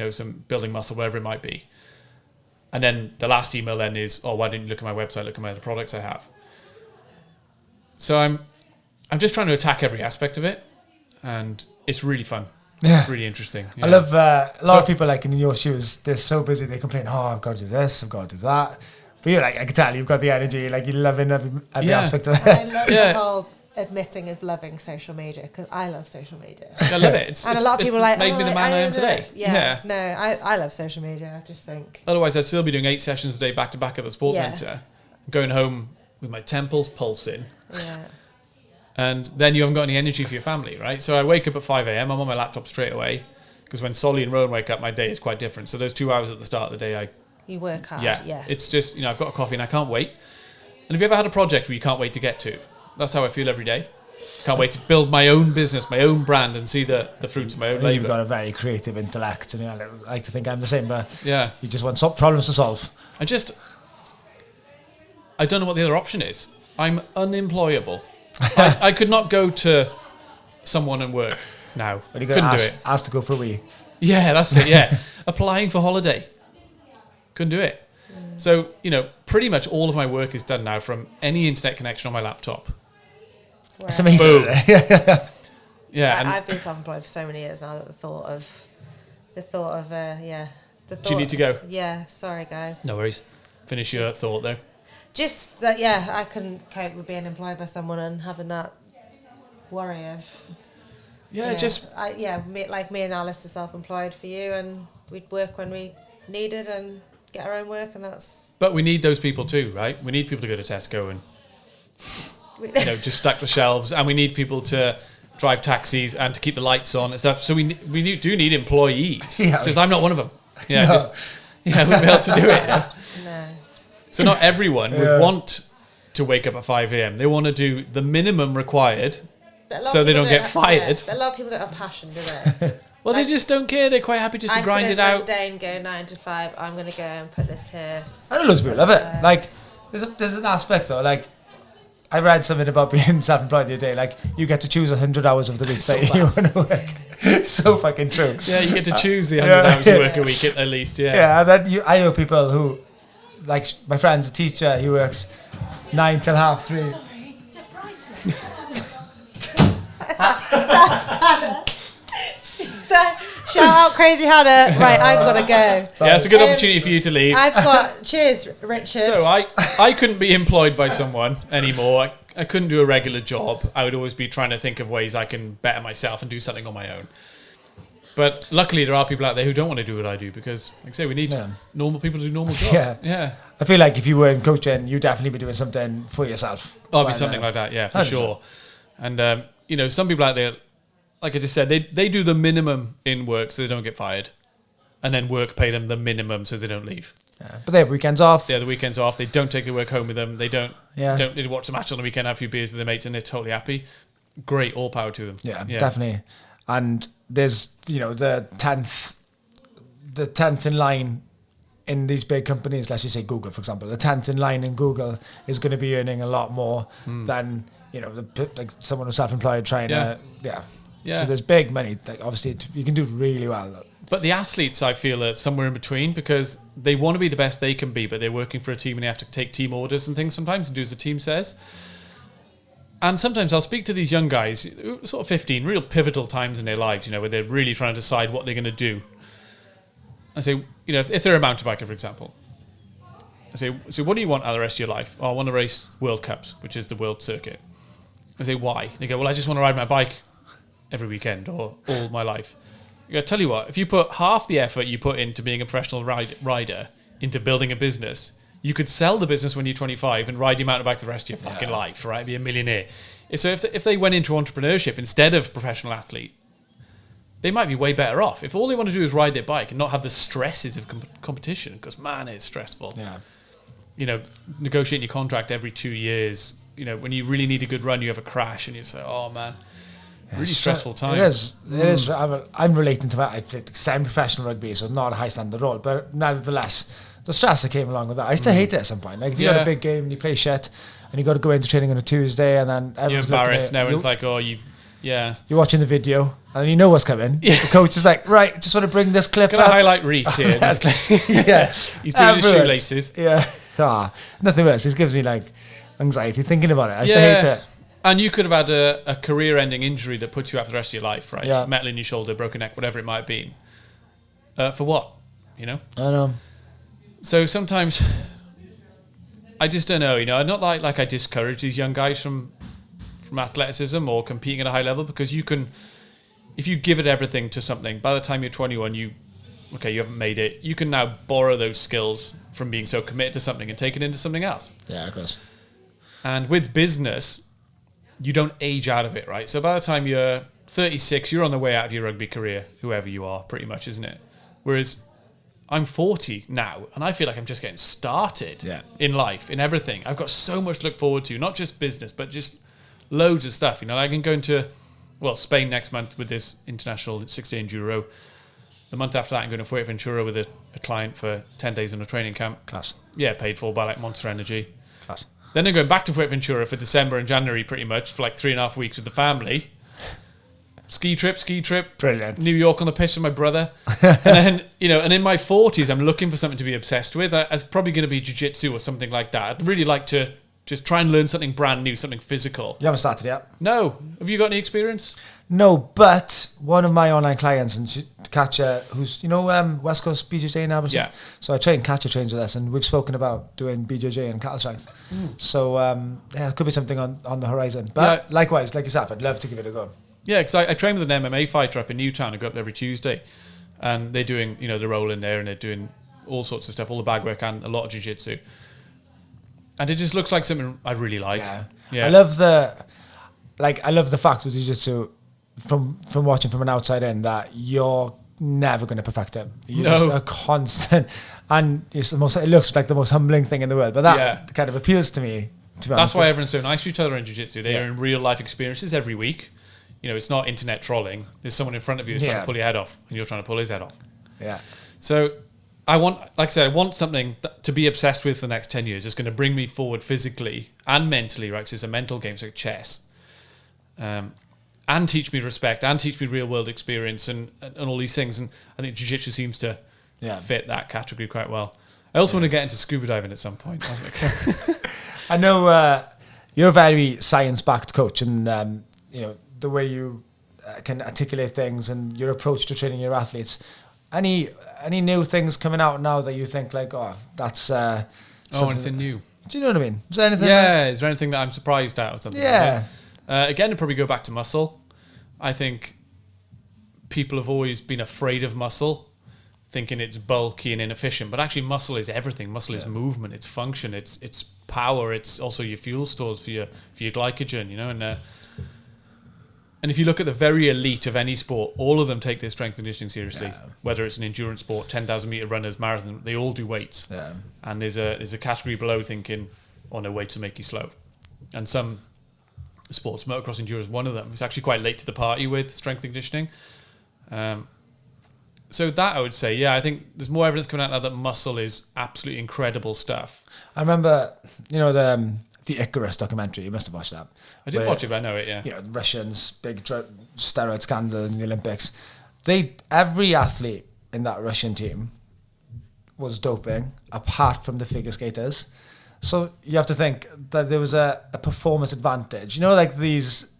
some building muscle, whatever it might be. And then the last email then is, why didn't you look at my website, look at my other products I have? So I'm just trying to attack every aspect of it, and it's really fun. Yeah. It's really interesting. Yeah. I love a lot of people like in your shoes, they're so busy, they complain, I've got to do this, I've got to do that. But you're like, I can tell you've got the energy, like you're loving every aspect of it. I love the whole admitting of loving social media, because I love social media. I love it. And a lot of people are like, made me the man I am today. Yeah. No, I love social media. I just think. Otherwise, I'd still be doing 8 sessions a day back to back at the sports centre, going home with my temples pulsing. Yeah. And then you haven't got any energy for your family, right? So I wake up at 5 a.m. I'm on my laptop straight away, because when Solly and Rowan wake up, my day is quite different. So those 2 hours at the start of the day, you work hard. Yeah. It's just, I've got a coffee and I can't wait. And have you ever had a project where you can't wait to get to? That's how I feel every day. Can't wait to build my own business, my own brand, and see the fruits of my own labour. You've got a very creative intellect, and I like to think I'm the same, but you just want problems to solve. I don't know what the other option is. I'm unemployable. I could not go to someone and work now. But you couldn't do it. Asked to go for a wee. Yeah, that's it. Yeah, applying for holiday. Couldn't do it. So pretty much all of my work is done now from any internet connection on my laptop. It's amazing. Yeah, I've been self-employed for so many years now that the thought of do you need to go? Yeah, sorry guys. No worries. Finish your thought though. Just that, I couldn't cope with being employed by someone and having that worry of. Me and Alice are self-employed for you, and we'd work when we needed and get our own work, and that's. But we need those people too, right? We need people to go to Tesco and just stack the shelves, and we need people to drive taxis and to keep the lights on and stuff. So we do need employees. Just I'm not one of them. I wouldn't be able to do it. No. So not everyone would want to wake up at 5 a.m. They want to do the minimum required so they don't get fired. But a lot of people don't have passion, do they? Well, they just don't care. They're quite happy just to grind it out. Day and go 9 to 5. I'm going to go and put this here. I know loads of people love it. Like, there's an aspect though. Like, I read something about being self-employed the other day. Like, you get to choose 100 hours of the week that you want to work. So fucking true. Yeah, you get to choose the 100 hours you work a week at least. Yeah. Yeah, and then I know people who, like my friend's a teacher. He works 9 till 3:30. Sorry, is it priceless? That's Hannah. She's there. Shout out Crazy Hannah. Right, I've got to go. Sorry. Yeah, it's a good opportunity for you to leave. I've got... Cheers, Richard. So I couldn't be employed by someone anymore. I couldn't do a regular job. I would always be trying to think of ways I can better myself and do something on my own. But luckily there are people out there who don't want to do what I do, because, like I say, we need normal people to do normal jobs. Yeah. I feel like if you were in coaching, you'd definitely be doing something for yourself. Oh, it'd be something like that, yeah, for 100%. Sure. And, some people out there, like I just said, they do the minimum in work so they don't get fired. And then work pay them the minimum so they don't leave. Yeah, but they have weekends off. They have the weekends off. They don't take their work home with them. They don't need to watch the match on the weekend, have a few beers with their mates, and they're totally happy. Great, all power to them. Yeah, definitely. And there's, the 10th in line in these big companies, let's just say Google, for example. The 10th in line in Google is going to be earning a lot more than, like someone who's self-employed trying to, So there's big money. Like, obviously, you can do really well. But the athletes, I feel, are somewhere in between, because they want to be the best they can be, but they're working for a team and they have to take team orders and things sometimes and do as the team says. And sometimes I'll speak to these young guys, sort of 15, real pivotal times in their lives, where they're really trying to decide what they're going to do. I say, if they're a mountain biker, for example, I say, so what do you want out of the rest of your life? Oh, I want to race World Cups, which is the world circuit. I say, why? They go, well, I just want to ride my bike every weekend or all my life. I go, tell you what, if you put half the effort you put into being a professional rider into building a business, you could sell the business when you're 25 and ride your mountain bike the rest of your fucking life, right? Be a millionaire. So if they went into entrepreneurship instead of professional athlete, they might be way better off. If all they want to do is ride their bike and not have the stresses of competition, because, man, it's stressful. Yeah. You know, negotiating your contract every 2 years, you know, when you really need a good run, you have a crash and you say, oh, man, really stressful time. It is. I'm relating to that. I played semi-professional rugby, so not a high-standard role, but nevertheless, the stress that came along with that, I used to hate it at some point. Like, if you got a big game and you play shit, and you got to go into training on a Tuesday, and then everyone's you're embarrassed now. It's like, oh, you're watching the video, and you know what's coming. Yeah. The coach is like, right, just want to bring this clip Gonna up. highlight Rhys here. Yeah. He's doing his shoelaces. Yeah. Nothing worse. It gives me, like, anxiety thinking about it. I used to hate it. And you could have had a career-ending injury that puts you out for the rest of your life, right? Yeah. Metal in your shoulder, broken neck, whatever it might have been. For what? You know? I know. So sometimes I just don't know, you know, not like I discourage these young guys from athleticism or competing at a high level, because you can, if you give it everything to something, by the time you're 21, you haven't made it, you can now borrow those skills from being so committed to something and take it into something else. Yeah, of course. And with business, you don't age out of it, right? So by the time you're 36, you're on the way out of your rugby career, whoever you are, pretty much, isn't it? Whereas I'm 40 now, and I feel like I'm just getting started in life, in everything. I've got so much to look forward to, not just business, but just loads of stuff. You know, I can go into, Spain next month with this international 6-day enduro. The month after that, I'm going to Fuerteventura with a client for 10 days in a training camp. Class. Yeah, paid for by like Monster Energy. Class. Then they're going back to Fuerteventura for December and January, pretty much, for like 3.5 weeks with the family. Ski trip. Brilliant. New York on the piss with my brother. And then, you know, and in my 40s, I'm looking for something to be obsessed with. It's probably going to be jiu-jitsu or something like that. I'd really like to just try and learn something brand new, something physical. You haven't started yet? No. Have you got any experience? No, but one of my online clients, and Katja, who's, you know, West Coast BJJ now. Yeah. So I train, Katja trains with us, and we've spoken about doing BJJ and cattle strength. So, it could be something on the horizon. But likewise, like yourself, I'd love to give it a go. Yeah, because I train with an MMA fighter up in Newtown. I go up every Tuesday. And they're doing, you know, the roll in there, and they're doing all sorts of stuff, all the bag work and a lot of jiu-jitsu. And it just looks like something I really like. Yeah. I love the fact with jiu-jitsu, from watching from an outside in, that you're never going to perfect it. You're just a constant, and it looks like the most humbling thing in the world. But that kind of appeals to me. To be honest, that's why everyone's so nice to each other in jiu-jitsu. They are in real life experiences every week. You know, it's not internet trolling. There's someone in front of you who's trying to pull your head off, and you're trying to pull his head off. Yeah. So I want something to be obsessed with for the next 10 years. It's going to bring me forward physically and mentally, right? Because it's a mental game, so like chess. And teach me respect, and teach me real world experience, and all these things. And I think jiu-jitsu seems to fit that category quite well. I also want to get into scuba diving at some point. I know you're a very science-backed coach, and you know the way you can articulate things and your approach to training your athletes. Any new things coming out now that you think like, that's anything new? Do you know what I mean? Is there anything? Yeah, is there anything that I'm surprised at or something? Yeah. Again, I'd probably go back to muscle. I think people have always been afraid of muscle, thinking it's bulky and inefficient. But actually, muscle is everything. Muscle is movement, it's function, it's power. It's also your fuel stores for your glycogen. You know, and if you look at the very elite of any sport, all of them take their strength and conditioning seriously. Yeah. Whether it's an endurance sport, 10,000 meter runners, marathon, they all do weights. Yeah. And there's a category below thinking, no, weights will make you slow, and some sports, motocross enduro is one of them. It's actually quite late to the party with strength and conditioning. So that I would say, I think there's more evidence coming out now that muscle is absolutely incredible stuff. I remember, you know, the Icarus documentary. You must have watched that. I didn't watch it, but I know it. Yeah. You know, the Russians, big steroid scandal in the Olympics. Every athlete in that Russian team was doping, apart from the figure skaters. So you have to think that there was a performance advantage. You know, like these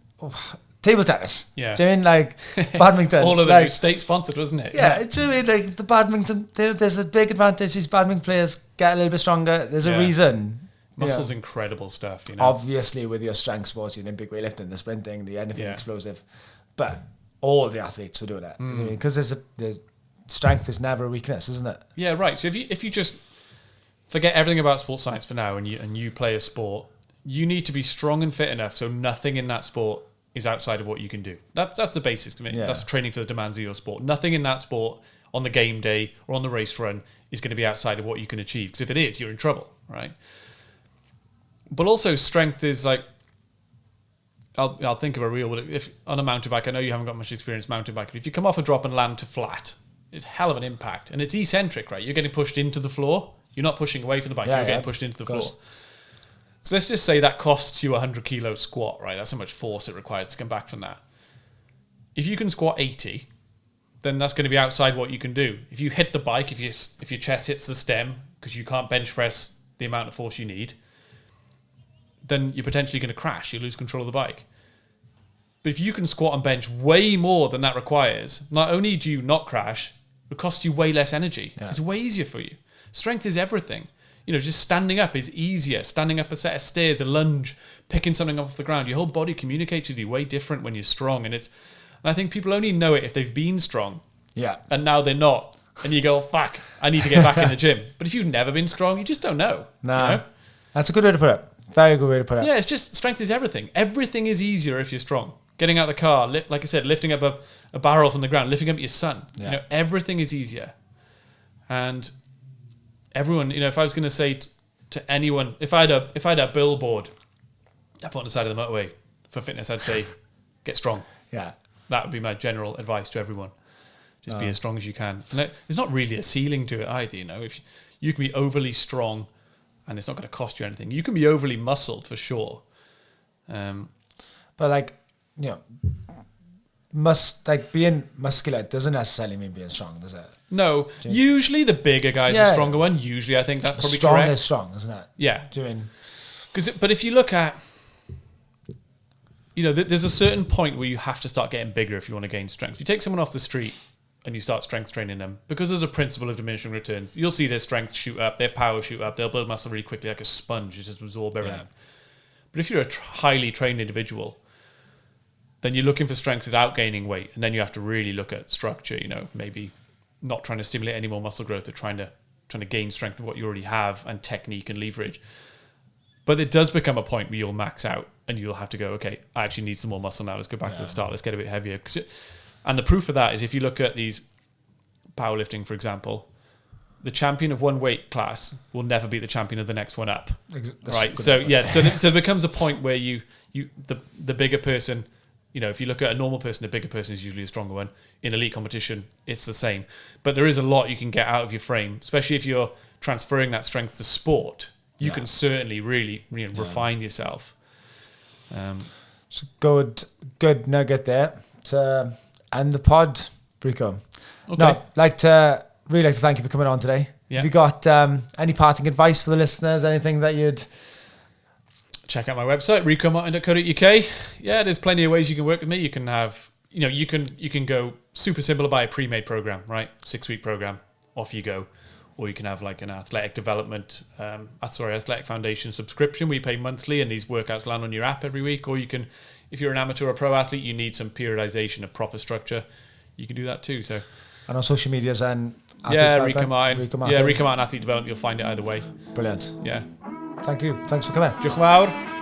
table tennis. Yeah. Do you mean like badminton? All of them were state sponsored, wasn't it? Yeah. Do you mean like the badminton? There's a big advantage. These badminton players get a little bit stronger. There's a reason. Muscle's incredible stuff. You know? Obviously, with your strength sports, the Olympic weightlifting, the sprinting, the anything explosive, but all the athletes were doing it because the strength is never a weakness, isn't it? Yeah, right. So if you just forget everything about sports science for now, and you play a sport, you need to be strong and fit enough so nothing in that sport is outside of what you can do. That's the basics to me. Yeah. That's training for the demands of your sport. Nothing in that sport on the game day or on the race run is going to be outside of what you can achieve. Because if it is, you're in trouble, right? But also strength is like, I'll think of a real, if on a mountain bike, I know you haven't got much experience mountain biking, but if you come off a drop and land to flat, it's hell of an impact. And it's eccentric, right? You're getting pushed into the floor. You're not pushing away from the bike, you're getting pushed into the floor. So let's just say that costs you a 100 kilo squat, right? That's how much force it requires to come back from that. If you can squat 80, then that's going to be outside what you can do. If you hit the bike, if your chest hits the stem because you can't bench press the amount of force you need, then you're potentially going to crash. You lose control of the bike. But if you can squat and bench way more than that requires, not only do you not crash, it costs you way less energy. Yeah. It's way easier for you. Strength is everything. Just standing up is easier. Standing up a set of stairs, a lunge, picking something up off the ground. Your whole body communicates with you way different when you're strong. And I think people only know it if they've been strong. Yeah. And now they're not. And you go, fuck, I need to get back in the gym. But if you've never been strong, you just don't know. Nah. That's a good way to put it. Very good way to put it. Yeah, it's just strength is everything. Everything is easier if you're strong. Getting out of the car, like I said, lifting up a barrel from the ground, lifting up your son. Yeah. Everything is easier. And everyone, if I was going to say to anyone, if I had a billboard up on the side of the motorway for fitness, I'd say, get strong. Yeah. That would be my general advice to everyone. Just be as strong as you can. And there's not really a ceiling to it either, If you can be overly strong and it's not going to cost you anything. You can be overly muscled for sure. But being muscular doesn't necessarily mean being strong, does it? No. Usually the bigger guy's the stronger one. Usually I think that's probably correct. Strong is strong, isn't it? Yeah. But if you look at, there's a certain point where you have to start getting bigger if you want to gain strength. If you take someone off the street and you start strength training them, because of the principle of diminishing returns, you'll see their strength shoot up, their power shoot up, they'll build muscle really quickly like a sponge, just absorb everything. Yeah. But if you're a highly trained individual, then you're looking for strength without gaining weight, and then you have to really look at structure, maybe not trying to stimulate any more muscle growth, but trying to gain strength of what you already have and technique and leverage. But it does become a point where you'll max out and you'll have to go, okay, I actually need some more muscle now. Let's go back to the start. Let's get a bit heavier. And the proof of that is if you look at these powerlifting, for example, the champion of one weight class will never be the champion of the next one up. Right. So it becomes a point where the bigger person, if you look at a normal person, the bigger person is usually a stronger one. In elite competition, it's the same. But there is a lot you can get out of your frame, especially if you're transferring that strength to sport. You can certainly really refine yourself. So good nugget there to end the pod, Rico. Okay. No, really like to thank you for coming on today. Yeah. Have you got any parting advice for the listeners? Anything that you'd... Check out my website, ricomartin.co.uk. Yeah, there's plenty of ways you can work with me. You can have, you can go super simple, buy a pre-made program, right? 6-week program, off you go. Or you can have like an athletic development, athletic foundation subscription where you pay monthly and these workouts land on your app every week. Or you can, if you're an amateur or pro athlete, you need some periodization, a proper structure, you can do that too. So, and on social medias and Rico Martin. Yeah, Rico Martin Athlete Development. You'll find it either way. Brilliant. Yeah. Thank you. Thanks for coming. Diolch yn fawr.